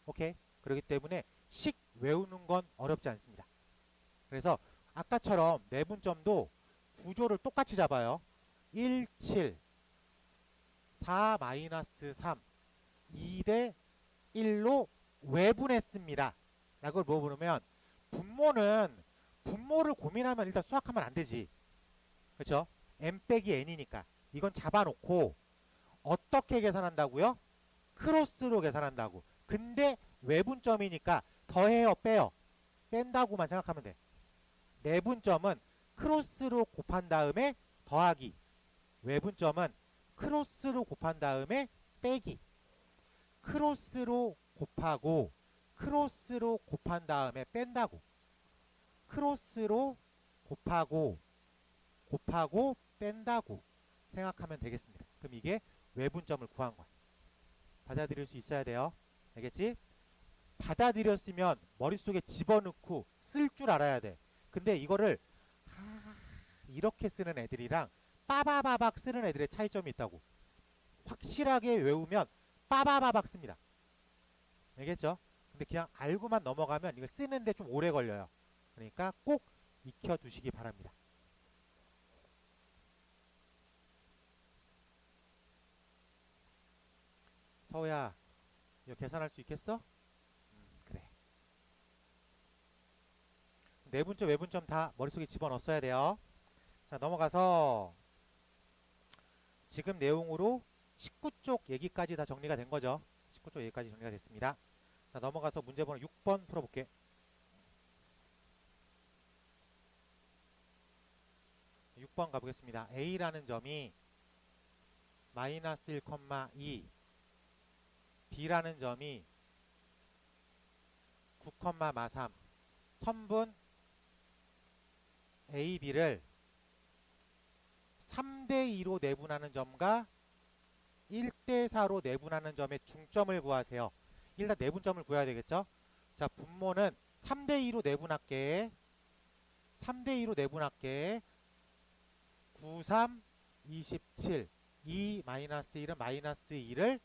오케이? 그렇기 때문에 식 외우는 건 어렵지 않습니다. 그래서 아까처럼 내분점도 구조를 똑같이 잡아요. 1, 7, 4, 마이너스 3, 2대 1로 외분했습니다. 라고 물어보면 분모를 고민하면 일단 수학하면 안 되지. 그렇죠? m 빼기 n이니까 이건 잡아놓고 어떻게 계산한다고요? 크로스로 계산한다고. 근데 외분점이니까 더해요, 빼요? 뺀다고만 생각하면 돼. 내분점은 크로스로 곱한 다음에 더하기. 외분점은 크로스로 곱한 다음에 빼기. 크로스로 곱하고 크로스로 곱한 다음에 뺀다고. 크로스로 곱하고 뺀다고 생각하면 되겠습니다. 그럼 이게 외분점을 구한 거야. 받아들일 수 있어야 돼요. 알겠지? 받아들였으면 머릿속에 집어넣고 쓸 줄 알아야 돼. 근데 이거를 이렇게 쓰는 애들이랑 빠바바박 쓰는 애들의 차이점이 있다고. 확실하게 외우면 빠바바박 씁니다. 알겠죠? 근데 그냥 알고만 넘어가면 이거 쓰는데 좀 오래 걸려요. 그러니까 꼭 익혀두시기 바랍니다. 서우야, 이거 계산할 수 있겠어? 그래. 내분점, 외분점 다 머릿속에 집어넣었어야 돼요. 자, 넘어가서 지금 내용으로 19쪽 얘기까지 다 정리가 된 거죠. 19쪽 얘기까지 정리가 됐습니다. 자, 넘어가서 문제번호 6번 풀어볼게. 6번 가보겠습니다. A라는 점이 마이너스 1,2 B라는 점이 9,43 선분 A, B를 3대2로 내분하는 점과 1대4로 내분하는 점의 중점을 구하세요. 일단 내분점을 구해야 되겠죠? 자, 분모는 3대2로 내분할게. 3대2로 내분할게. 9, 3, 27 2 마이너스 1은 마이너스 2를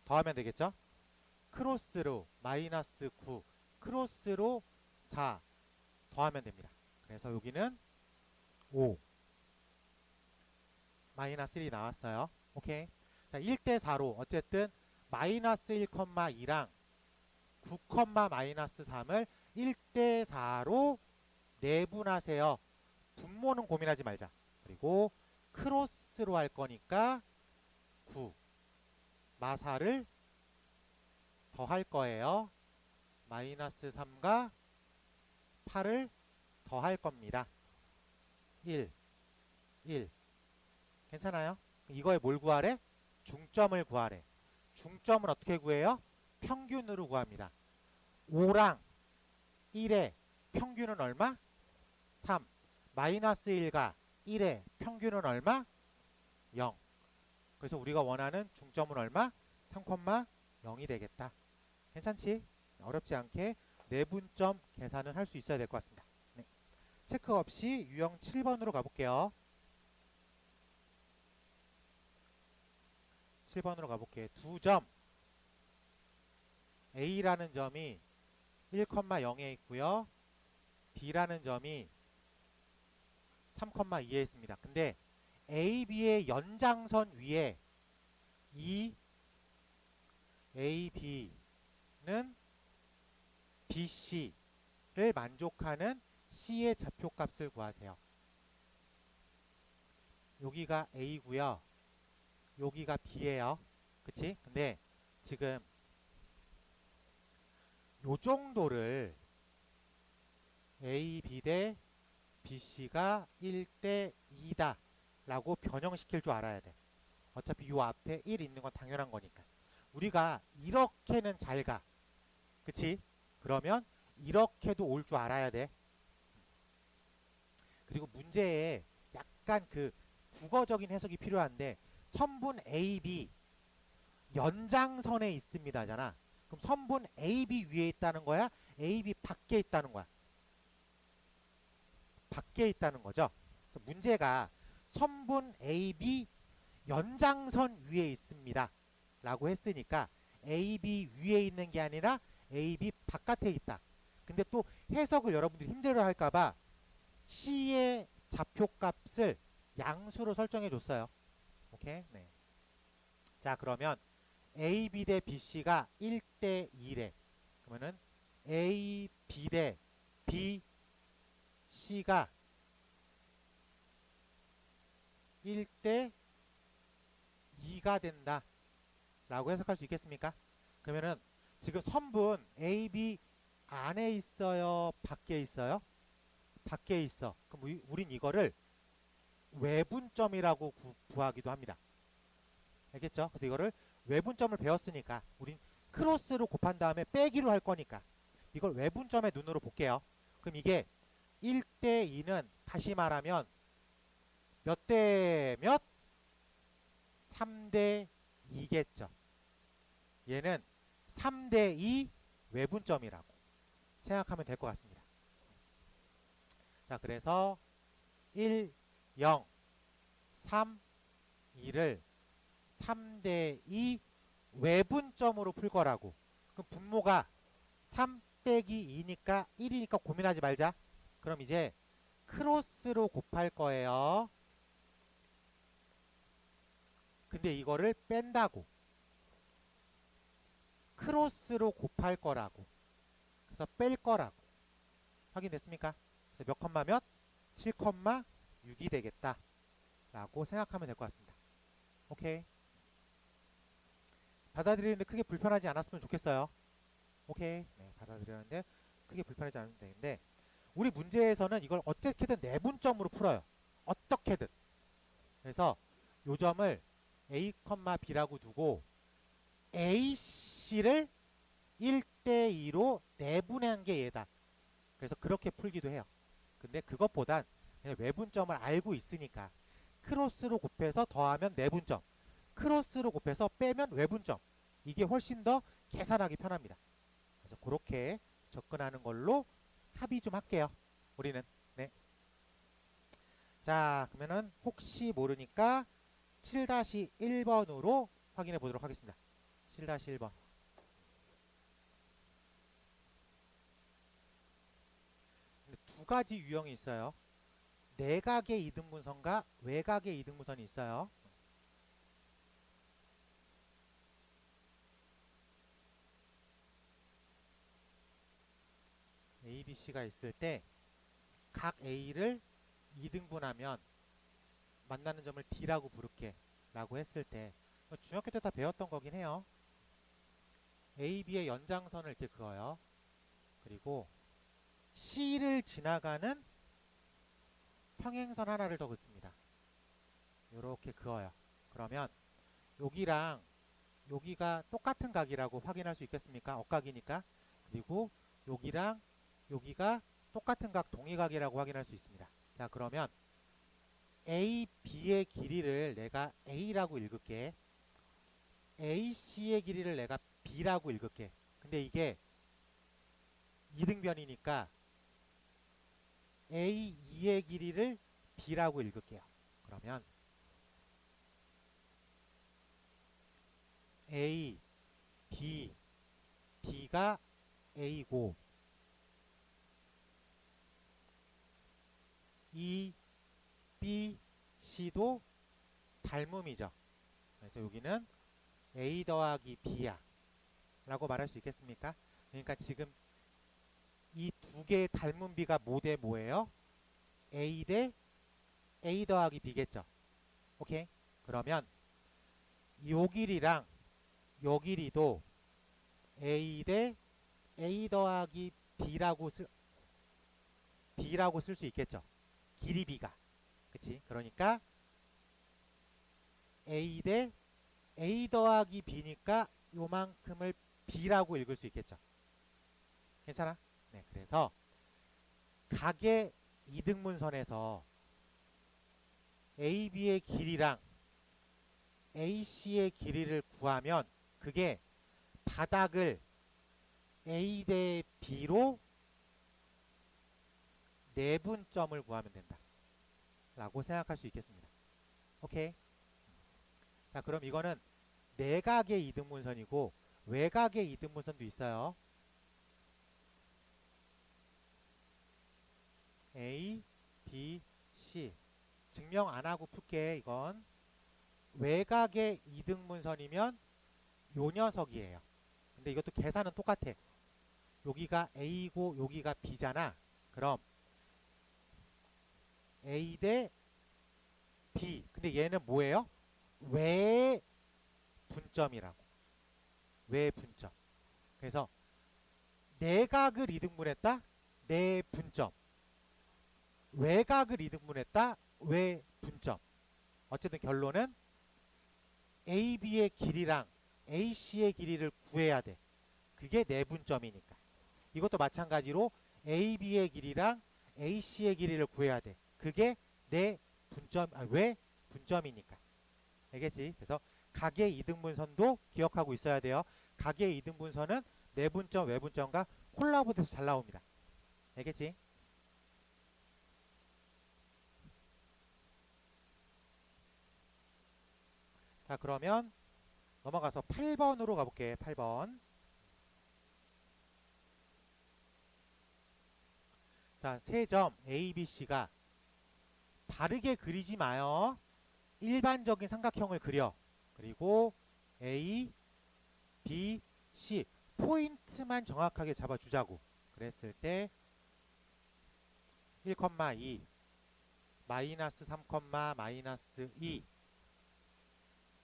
더하면 되겠죠? 크로스로 마이너스 9 크로스로 4 더하면 됩니다. 그래서 여기는 5 마이너스 1이 나왔어요. 오케이. 자, 1대4로 어쨌든 마이너스 1,2랑 9, 마이너스 3을 1대4로 내분하세요. 분모는 고민하지 말자. 그리고 크로스로 할 거니까 9 마사를 더할 거예요. 마이너스 3과 8을 더할 겁니다. 1 괜찮아요? 이거에 뭘 구하래? 중점을 구하래. 중점은 어떻게 구해요? 평균으로 구합니다. 5랑 1의 평균은 얼마? 3 마이너스 1과 1의 평균은 얼마? 0 그래서 우리가 원하는 중점은 얼마? 3,0이 되겠다. 괜찮지? 어렵지 않게 내분점 계산은 할 수 있어야 될 것 같습니다. 네. 체크 없이 유형 7번으로 가볼게요. 7번으로 가볼게요. 두 점 A라는 점이 1,0에 있고요. B라는 점이 3,2에 있습니다. 근데 A, B의 연장선 위에 이 A, B는 BC를 만족하는 C의 좌표값을 구하세요. 여기가 A고요. 여기가 B예요. 그치? 근데 지금 요 정도를 A, B 대 BC가 1대 2다 라고 변형시킬 줄 알아야 돼. 어차피 요 앞에 1 있는 건 당연한 거니까. 우리가 이렇게는 잘 가. 그치? 그러면 이렇게도 올 줄 알아야 돼. 그리고 문제에 약간 그 국어적인 해석이 필요한데 선분 AB 연장선에 있습니다잖아. 그럼 선분 AB 위에 있다는 거야? AB 밖에 있다는 거야? 밖에 있다는 거죠. 그래서 문제가 선분 AB 연장선 위에 있습니다. 라고 했으니까 AB 위에 있는 게 아니라 AB 바깥에 있다. 근데 또 해석을 여러분들이 힘들어 할까봐 C의 좌표값을 양수로 설정해 줬어요. 오케이? 네. 자, 그러면 AB 대 BC가 1대 2래. 그러면은 AB 대 BC가 1대 2가 된다. 라고 해석할 수 있겠습니까? 그러면은 지금 선분 AB 안에 있어요? 밖에 있어요? 밖에 있어. 그럼 우린 이거를 외분점이라고 구하기도 합니다. 알겠죠? 그래서 이거를 외분점을 배웠으니까 우린 크로스로 곱한 다음에 빼기로 할 거니까 이걸 외분점의 눈으로 볼게요. 그럼 이게 1대 2는 다시 말하면 몇 대 몇? 3대 2겠죠. 얘는 3대 2 외분점이라고 생각하면 될 것 같습니다. 자, 그래서 1, 0, 3, 2를 3대 2 외분점으로 풀 거라고. 그럼 분모가 3 빼기 2니까 1이니까 고민하지 말자. 그럼 이제 크로스로 곱할 거예요. 근데 이거를 뺀다고. 크로스로 곱할 거라고. 그래서 뺄 거라고. 확인됐습니까? 몇 컴마 몇? 7,6이 되겠다. 라고 생각하면 될 것 같습니다. 오케이. 받아들이는데 크게 불편하지 않았으면 좋겠어요. 오케이. 네, 받아들이는데 크게 불편하지 않으면 되는데 우리 문제에서는 이걸 어떻게든 내분점으로 풀어요. 어떻게든. 그래서 요 점을 A, B라고 두고 AC를 1대 2로 내분한 게 얘다. 그래서 그렇게 풀기도 해요. 근데 그것보단 그냥 외분점을 알고 있으니까 크로스로 곱해서 더하면 내분점, 크로스로 곱해서 빼면 외분점, 이게 훨씬 더 계산하기 편합니다. 그래서 그렇게 접근하는 걸로 합의 좀 할게요. 우리는. 네. 자, 그러면은 혹시 모르니까 7-1번으로 확인해 보도록 하겠습니다. 7-1번. 두 가지 유형이 있어요. 내각의 이등분선과 외각의 이등분선이 있어요. A, B, C가 있을 때 각 A를 2등분하면 만나는 점을 D라고 부를게 라고 했을 때 중학교 때 다 배웠던 거긴 해요. A, B의 연장선을 이렇게 그어요. 그리고 C를 지나가는 평행선 하나를 더 긋습니다. 이렇게 그어요. 그러면 여기랑 여기가 똑같은 각이라고 확인할 수 있겠습니까? 억각이니까. 그리고 여기랑 여기가 똑같은 각 동의각이라고 확인할 수 있습니다. 자, 그러면 A, B의 길이를 내가 A라고 읽을게. AC의 길이를 내가 B라고 읽을게. 근데 이게 이등변이니까 A2의 길이를 B라고 읽을게요. 그러면 A, B, D가 A고 E, B, C도 닮음이죠. 그래서 여기는 A 더하기 B야 라고 말할 수 있겠습니까? 그러니까 지금 이 두 개의 닮은 B가 뭐 대 뭐예요? A 대 A 더하기 B겠죠. 오케이? 그러면 요 길이랑 요 길이도 A 대 A 더하기 B라고 쓸 수 있겠죠. 길이 B가. 그치? 그러니까 A 대 A 더하기 B니까 요만큼을 B라고 읽을 수 있겠죠. 괜찮아? 네, 그래서 각의 이등분선에서 AB의 길이랑 AC의 길이를 구하면 그게 바닥을 A 대 B로 내분점을 구하면 된다 라고 생각할 수 있겠습니다. 오케이. 자, 그럼 이거는 내각의 이등분선이고 외각의 이등분선도 있어요. A, B, C. 증명 안 하고 풀게. 이건 외각의 이등분선이면 요 녀석이에요. 근데 이것도 계산은 똑같아. 여기가 A고 여기가 B잖아. 그럼 A 대 B. 근데 얘는 뭐예요? 외분점이라고. 외분점. 그래서 내각을 이등분했다. 내분점. 외각을 이등분했다. 외분점. 어쨌든 결론은 AB의 길이랑 AC의 길이를 구해야 돼. 그게 내분점이니까. 이것도 마찬가지로 AB의 길이랑 AC의 길이를 구해야 돼. 그게 외분점이니까. 알겠지? 그래서 각의 이등분선도 기억하고 있어야 돼요. 각의 이등분선은 내분점, 외분점과 콜라보돼서 잘 나옵니다. 알겠지? 자, 그러면 넘어가서 8번으로 가볼게. 8번. 자, 세 점 A, B, C가 바르게 그리지 마요. 일반적인 삼각형을 그려. 그리고 A, B, C 포인트만 정확하게 잡아주자고. 그랬을 때 1,2 마이너스 3, 마이너스 2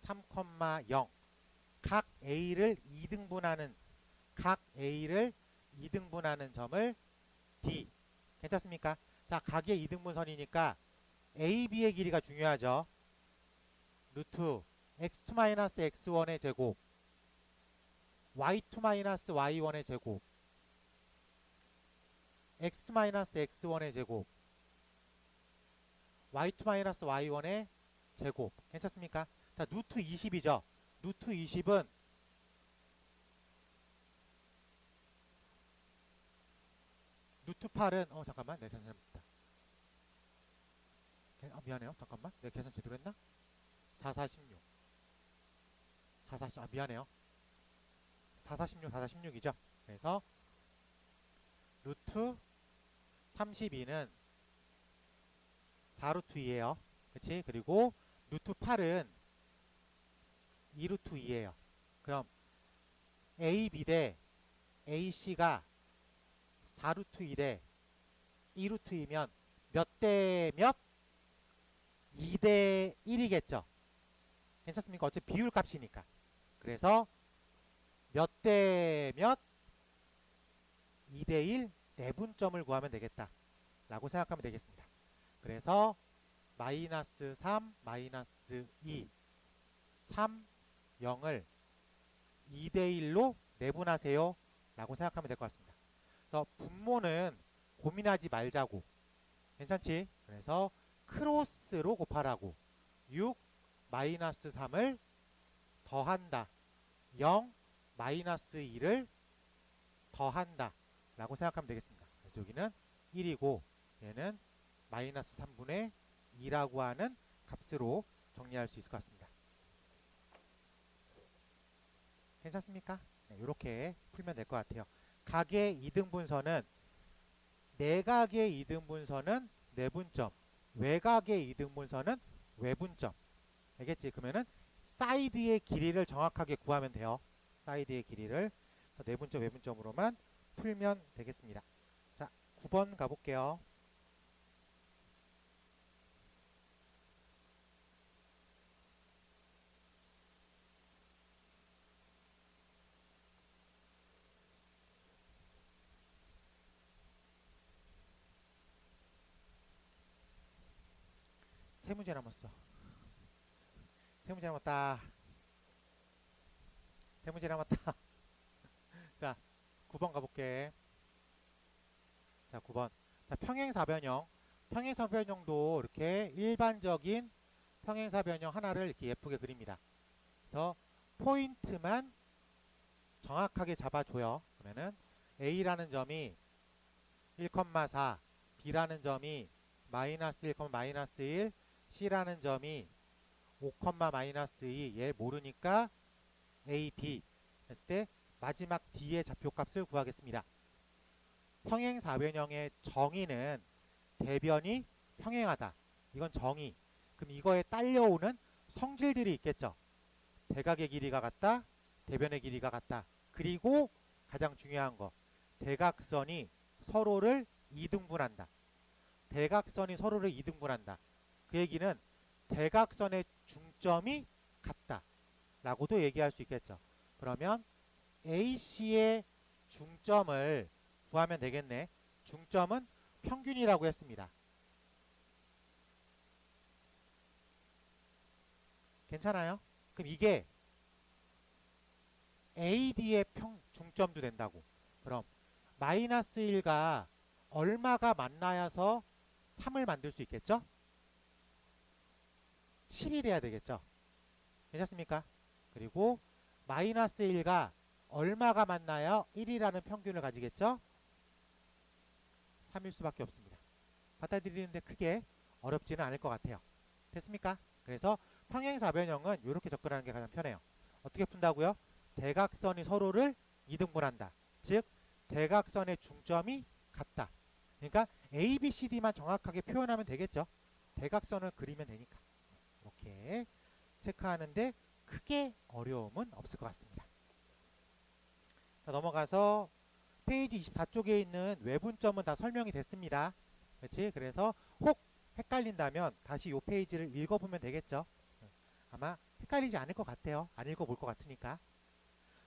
3,0 각 A를 2등분하는 점을 D. 괜찮습니까? 자, 각의 이등분선이니까 AB의 길이가 중요하죠. 루트 x2-x1의 제곱 y2-y1의 제곱 x2-x1의 제곱 y2-y1의 제곱. 괜찮습니까? 자, 루트 20이죠. 루트 20은 루트 8은 잠깐만 내 계산 잘못했다. 미안해요. 잠깐만 내 계산 제대로 했나? 4, 4, 16 4, 4, 10 미안해요. 4, 4, 16 4, 4, 16이죠. 그래서 루트 32는 4루트 2예요. 그치? 그리고 루트 8은 2루트 2예요. 그럼 AB 대 AC가 4루트 2 대 2루트 2면 몇 대 몇? 2 대 1이겠죠. 괜찮습니까? 어차피 비율 값이니까. 그래서 몇 대 몇? 2 대 1 내분점을 구하면 되겠다 라고 생각하면 되겠습니다. 그래서 마이너스 3, 마이너스 2 3, 0을 2 대 1로 내분하세요 라고 생각하면 될 것 같습니다. 그래서 분모는 고민하지 말자고. 괜찮지? 그래서 크로스로 곱하라고. 6 마이너스 3을 더한다. 0 마이너스 2를 더한다 라고 생각하면 되겠습니다. 그래서 여기는 1이고 얘는 마이너스 3분의 2라고 하는 값으로 정리할 수 있을 것 같습니다. 괜찮습니까? 네, 이렇게 풀면 될 것 같아요. 각의 이등분선은 내각의 이등분선은 내분점, 외각의 이등분선은 외분점. 알겠지? 그러면은 사이드의 길이를 정확하게 구하면 돼요. 사이드의 길이를 내분점, 외분점으로만 풀면 되겠습니다. 자, 9번 가볼게요. 세 문제 남았어. 세 문제 남았다. 세 문제 남았다. 자, 9번 가볼게. 자, 9번. 자, 평행사변형. 평행사변형도 이렇게 일반적인 평행사변형 하나를 이렇게 예쁘게 그립니다. 그래서 포인트만 정확하게 잡아줘요. 그러면은 A라는 점이 1,4, B라는 점이 마이너스 1, 마이너스 1, C라는 점이 5, 마이너스 2, 얘 모르니까 A, B 했을 때 마지막 D의 좌표값을 구하겠습니다. 평행사변형의 정의는 대변이 평행하다. 이건 정의. 그럼 이거에 딸려오는 성질들이 있겠죠. 대각의 길이가 같다. 대변의 길이가 같다. 그리고 가장 중요한 거. 대각선이 서로를 이등분한다. 대각선이 서로를 이등분한다. 그 얘기는 대각선의 중점이 같다. 라고도 얘기할 수 있겠죠. 그러면 AC의 중점을 구하면 되겠네. 중점은 평균이라고 했습니다. 괜찮아요? 그럼 이게 AD의 중점도 된다고. 그럼 마이너스 1과 얼마가 만나야서 3을 만들 수 있겠죠? 7이 돼야 되겠죠? 괜찮습니까? 그리고 마이너스 1과 얼마가 만나야 1이라는 평균을 가지겠죠? 3일 수밖에 없습니다. 받아들이는데 크게 어렵지는 않을 것 같아요. 됐습니까? 그래서 평행사변형은 이렇게 접근하는 게 가장 편해요. 어떻게 푼다고요? 대각선이 서로를 이등분한다. 즉 대각선의 중점이 같다. 그러니까 A, B, C, D만 정확하게 표현하면 되겠죠. 대각선을 그리면 되니까. 이렇게 체크하는데 크게 어려움은 없을 것 같습니다. 자, 넘어가서 페이지 24쪽에 있는 외분점은 다 설명이 됐습니다. 그렇지? 그래서 혹 헷갈린다면 다시 이 페이지를 읽어보면 되겠죠. 아마 헷갈리지 않을 것 같아요. 안 읽어볼 것 같으니까.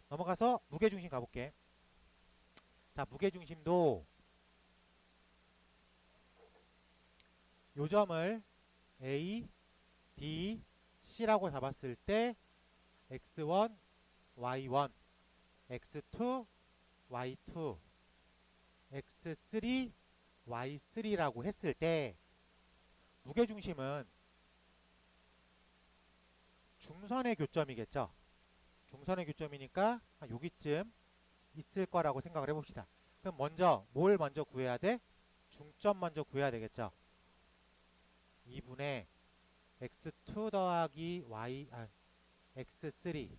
넘어가서 무게중심 가볼게. 자, 무게중심도 요점을 A, B, C라고 잡았을 때 X1, Y1, X2, Y2, X3, Y3라고 했을 때 무게중심은 중선의 교점이겠죠. 중선의 교점이니까 여기쯤 있을 거라고 생각을 해봅시다. 그럼 먼저 뭘 먼저 구해야 돼? 중점 먼저 구해야 되겠죠. 2분의 x2 더하기 x3,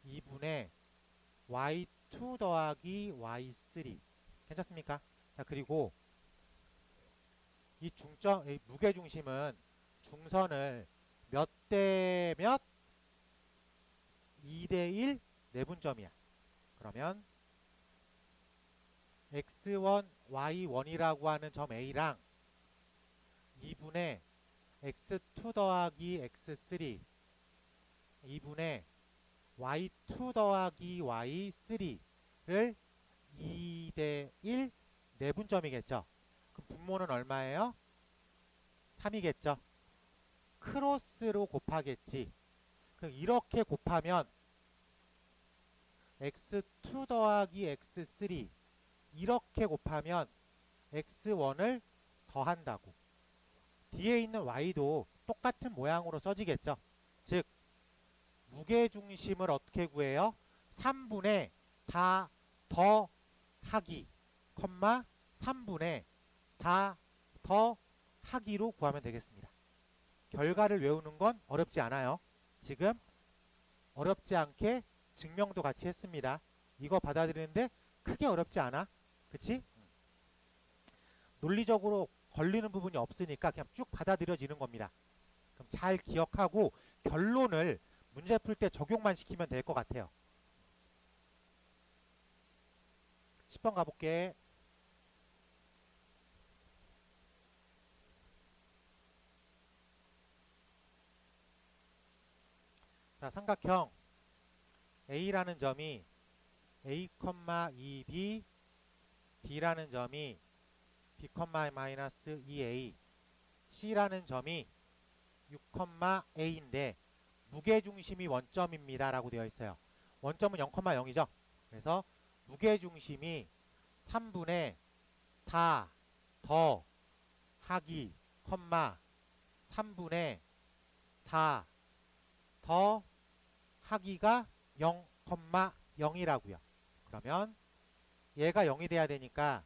2분의 y2 더하기 y3. 괜찮습니까? 자, 그리고 이 무게중심은 중선을 몇 대 몇? 2대1 내분점이야. 그러면 x1, y1이라고 하는 점 A랑 2분의 x2 더하기 x3, 2분의 y2 더하기 y3를 2대1 내분점이겠죠. 그럼 분모는 얼마예요? 3이겠죠. 크로스로 곱하겠지. 그럼 이렇게 곱하면 x2 더하기 x3 이렇게 곱하면 x1을 더한다고. 뒤에 있는 y도 똑같은 모양으로 써지겠죠. 즉 무게중심을 어떻게 구해요? 3분의 다 더하기, 3분의 다 더하기로 구하면 되겠습니다. 결과를 외우는 건 어렵지 않아요. 지금 어렵지 않게 증명도 같이 했습니다. 이거 받아들이는데 크게 어렵지 않아. 그치? 논리적으로 걸리는 부분이 없으니까 그냥 쭉 받아들여지는 겁니다. 그럼 잘 기억하고 결론을 문제 풀 때 적용만 시키면 될 것 같아요. 10번 가볼게. 자, 삼각형 A라는 점이 A, 2B, B라는 점이 B, -2A, C라는 점이 6,A인데 무게중심이 원점입니다 라고 되어 있어요. 원점은 0,0이죠. 그래서 무게중심이 3분의 다, 더, 하기, 컴마 3분의 다, 더, 하기가 0, 0이라고요. 그러면 얘가 0이 돼야 되니까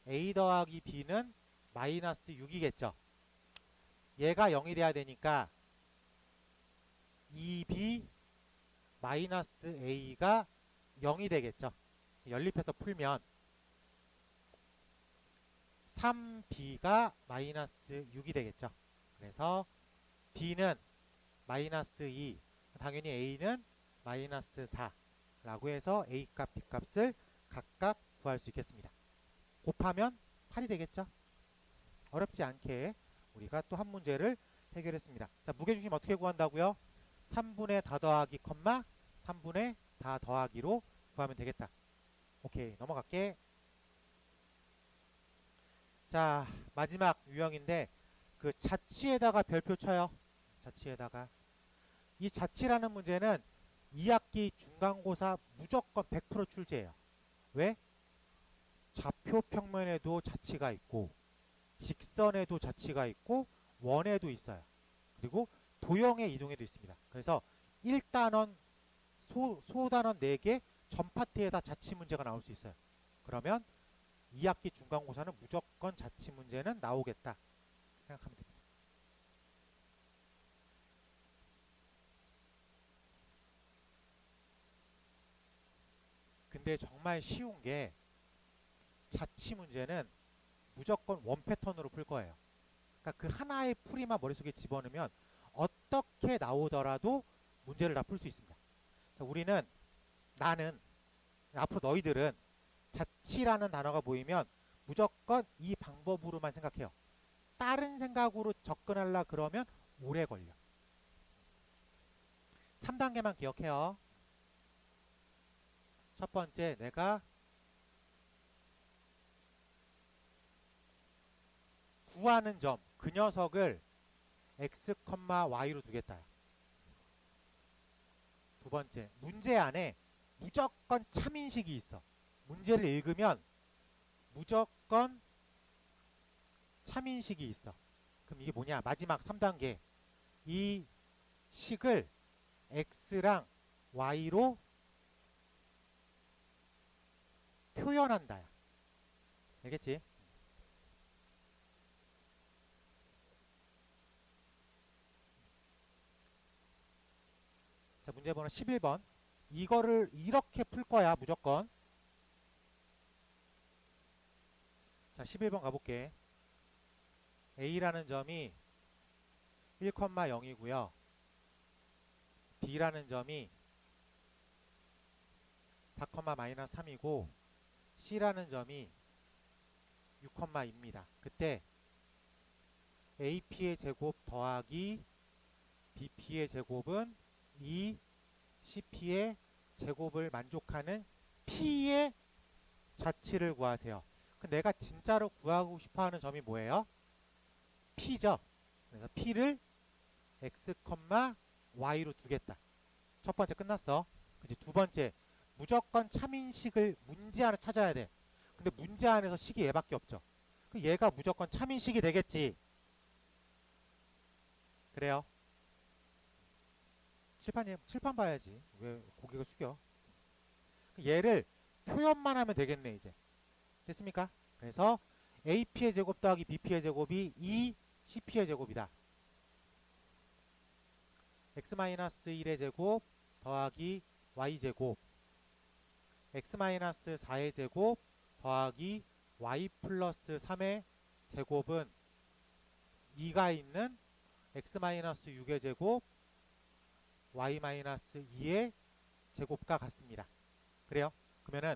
a 더하기 b는 마이너스 6이겠죠. 얘가 0이 돼야 되니까 2b 마이너스 a가 0이 되겠죠. 연립해서 풀면 3b가 마이너스 6이 되겠죠. 그래서 b는 마이너스 2, 당연히 a는 마이너스 4라고 해서 a 값, b 값을 각각 구할 수 있겠습니다. 곱하면 8이 되겠죠. 어렵지 않게 우리가 또 한 문제를 해결했습니다. 자, 무게중심 어떻게 구한다고요? 3분의 다 더하기 컴마 3분의 다 더하기로 구하면 되겠다. 오케이, 넘어갈게. 자, 마지막 유형인데 그 자취에다가 별표 쳐요. 자취에다가. 이 자취라는 문제는 2학기 중간고사 무조건 100% 출제예요. 왜? 좌표 평면에도 자취가 있고 직선에도 자취가 있고 원에도 있어요. 그리고 도형의 이동에도 있습니다. 그래서 1단원, 소단원 4개 전 파트에다 자취 문제가 나올 수 있어요. 그러면 2학기 중간고사는 무조건 자취 문제는 나오겠다 생각하면 됩니다. 근데 정말 쉬운 게 자취 문제는 무조건 원 패턴으로 풀 거예요. 그러니까 그 하나의 풀이만 머릿속에 집어넣으면 어떻게 나오더라도 문제를 다 풀 수 있습니다. 자, 나는, 앞으로 너희들은 자취라는 단어가 보이면 무조건 이 방법으로만 생각해요. 다른 생각으로 접근하려 그러면 오래 걸려. 3단계만 기억해요. 첫 번째, 내가 구하는 점, 그 녀석을 x, y로 두겠다. 두 번째, 문제 안에 무조건 참인식이 있어. 문제를 읽으면 무조건 참인식이 있어. 그럼 이게 뭐냐? 마지막 3단계. 이 식을 x랑 y로 표현한다. 알겠지? 자, 문제 번호 11번. 이거를 이렇게 풀 거야, 무조건. 자, 11번 가볼게. A라는 점이 1,0이고요. B라는 점이 4,-3이고 C라는 점이 6,2입니다. 그때 AP의 제곱 더하기 BP의 제곱은 2 CP의 제곱을 만족하는 P의 자취를 구하세요. 내가 진짜로 구하고 싶어하는 점이 뭐예요? P죠. 그래서 P를 X, Y로 두겠다. 첫 번째 끝났어. 그치? 두 번째, 무조건 참인식을 문제 안에 찾아야 돼. 근데 문제 안에서 식이 얘밖에 없죠. 얘가 무조건 참인식이 되겠지. 그래요. 칠판 봐야지. 왜 고개가 숙여? 얘를 표현만 하면 되겠네, 이제. 됐습니까? 그래서 AP의 제곱 더하기 BP의 제곱이 2CP의 제곱이다. X-1의 제곱 더하기 Y제곱, X-4의 제곱 더하기 Y 플러스 3의 제곱은 2가 있는 X-6의 제곱 Y-2의 제곱과 같습니다. 그래요? 그러면은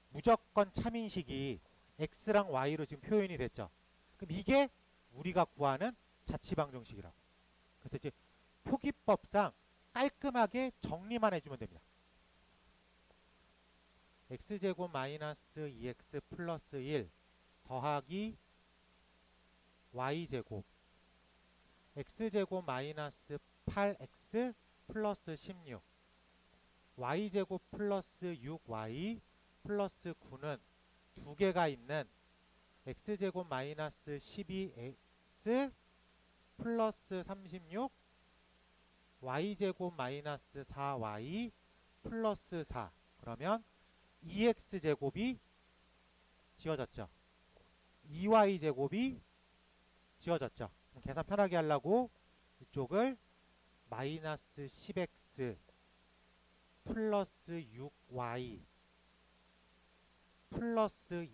무조건 참인식이 X랑 Y로 지금 표현이 됐죠. 그럼 이게 우리가 구하는 자취방정식이라고. 그래서 이제 표기법상 깔끔하게 정리만 해주면 됩니다. X제곱 마이너스 2X 플러스 1 더하기 Y제곱 X제곱 마이너스 8X 플러스 16 Y제곱 플러스 6Y 플러스 9는 두 개가 있는 x제곱 마이너스 12x 플러스 36 y제곱 마이너스 4y 플러스 4. 그러면 2x제곱이 지워졌죠. 2y제곱이 지워졌죠. 계산 편하게 하려고 이쪽을 마이너스 10x 플러스 6y 플러스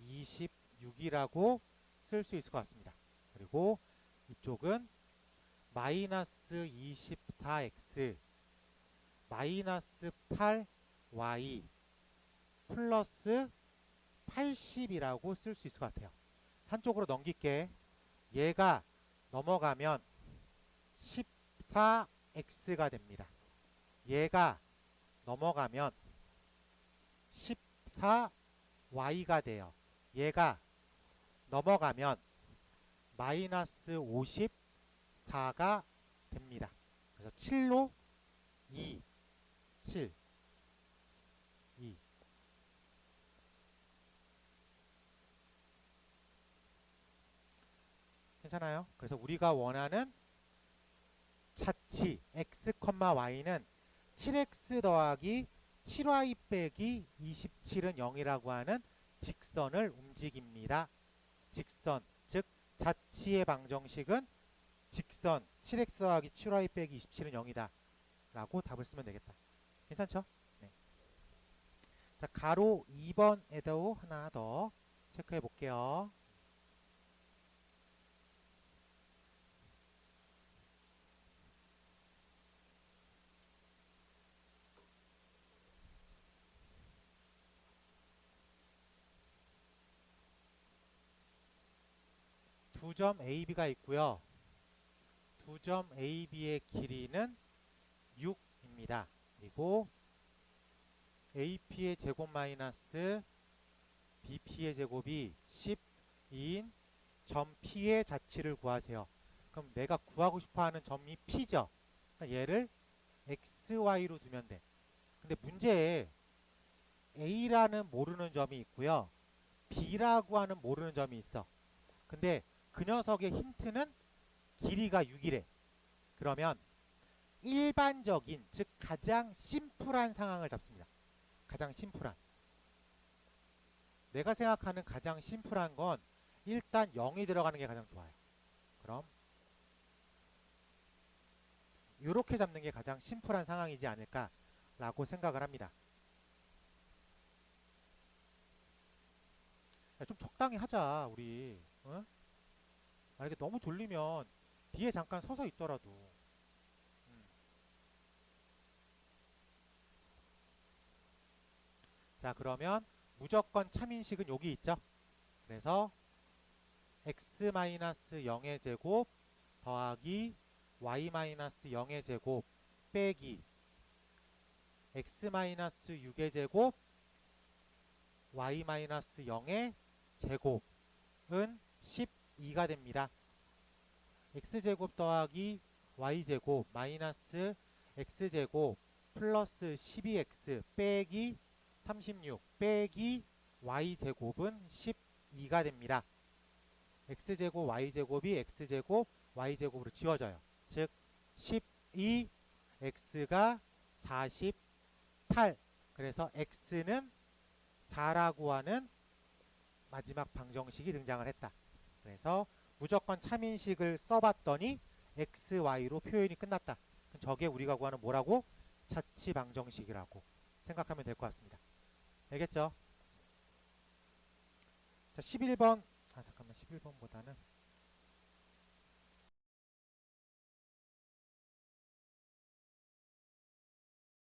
26이라고 쓸 수 있을 것 같습니다. 그리고 이쪽은 마이너스 24x 마이너스 8y 플러스 80이라고 쓸 수 있을 것 같아요. 한쪽으로 넘길게. 얘가 넘어가면 14x가 됩니다. 얘가 넘어가면 14y가 돼요. 얘가 넘어가면 마이너스 54가 됩니다. 그래서 7로 2, 7, 2. 괜찮아요? 그래서 우리가 원하는 자치 x, y는 7x 더하기 7y 빼기 27은 0이라고 하는 직선을 움직입니다. 직선, 즉 자치의 방정식은 직선 7x 더하기 7y 빼기 27은 0이다 라고 답을 쓰면 되겠다. 괜찮죠? 네. 자, 가로 2번에도 하나 더 체크해 볼게요. 두 점 AB가 있고요. 두 점 AB의 길이는 6입니다. 그리고 AP의 제곱 마이너스 BP의 제곱이 10인 점 P의 자치를 구하세요. 그럼 내가 구하고 싶어하는 점이 P죠. 그러니까 얘를 XY로 두면 돼. 근데 문제에 A라는 모르는 점이 있고요. B라고 하는 모르는 점이 있어. 근데 그 녀석의 힌트는 길이가 6이래. 그러면 일반적인, 즉 가장 심플한 상황을 잡습니다. 가장 심플한. 내가 생각하는 가장 심플한 건 일단 0이 들어가는 게 가장 좋아요. 그럼 이렇게 잡는 게 가장 심플한 상황이지 않을까라고 생각을 합니다. 야, 좀 적당히 하자 우리. 어? 만약에 너무 졸리면 뒤에 잠깐 서서 있더라도. 자, 그러면 무조건 참인식은 여기 있죠. 그래서 x-0의 제곱 더하기 y-0의 제곱 빼기 x-6의 제곱 y-0의 제곱은 12가 됩니다. x제곱 더하기 y제곱 마이너스 x제곱 플러스 12x 빼기 36 빼기 y제곱은 12가 됩니다. x제곱 y제곱이 x제곱 y제곱으로 지워져요. 즉 12, x가 48. 그래서 x는 4라고 하는 마지막 방정식이 등장을 했다. 그래서 무조건 참인식을 써봤더니 xy로 표현이 끝났다. 저게 우리가 구하는 뭐라고? 자치 방정식이라고 생각하면 될 것 같습니다. 알겠죠? 자, 11번. 잠깐만, 11번보다는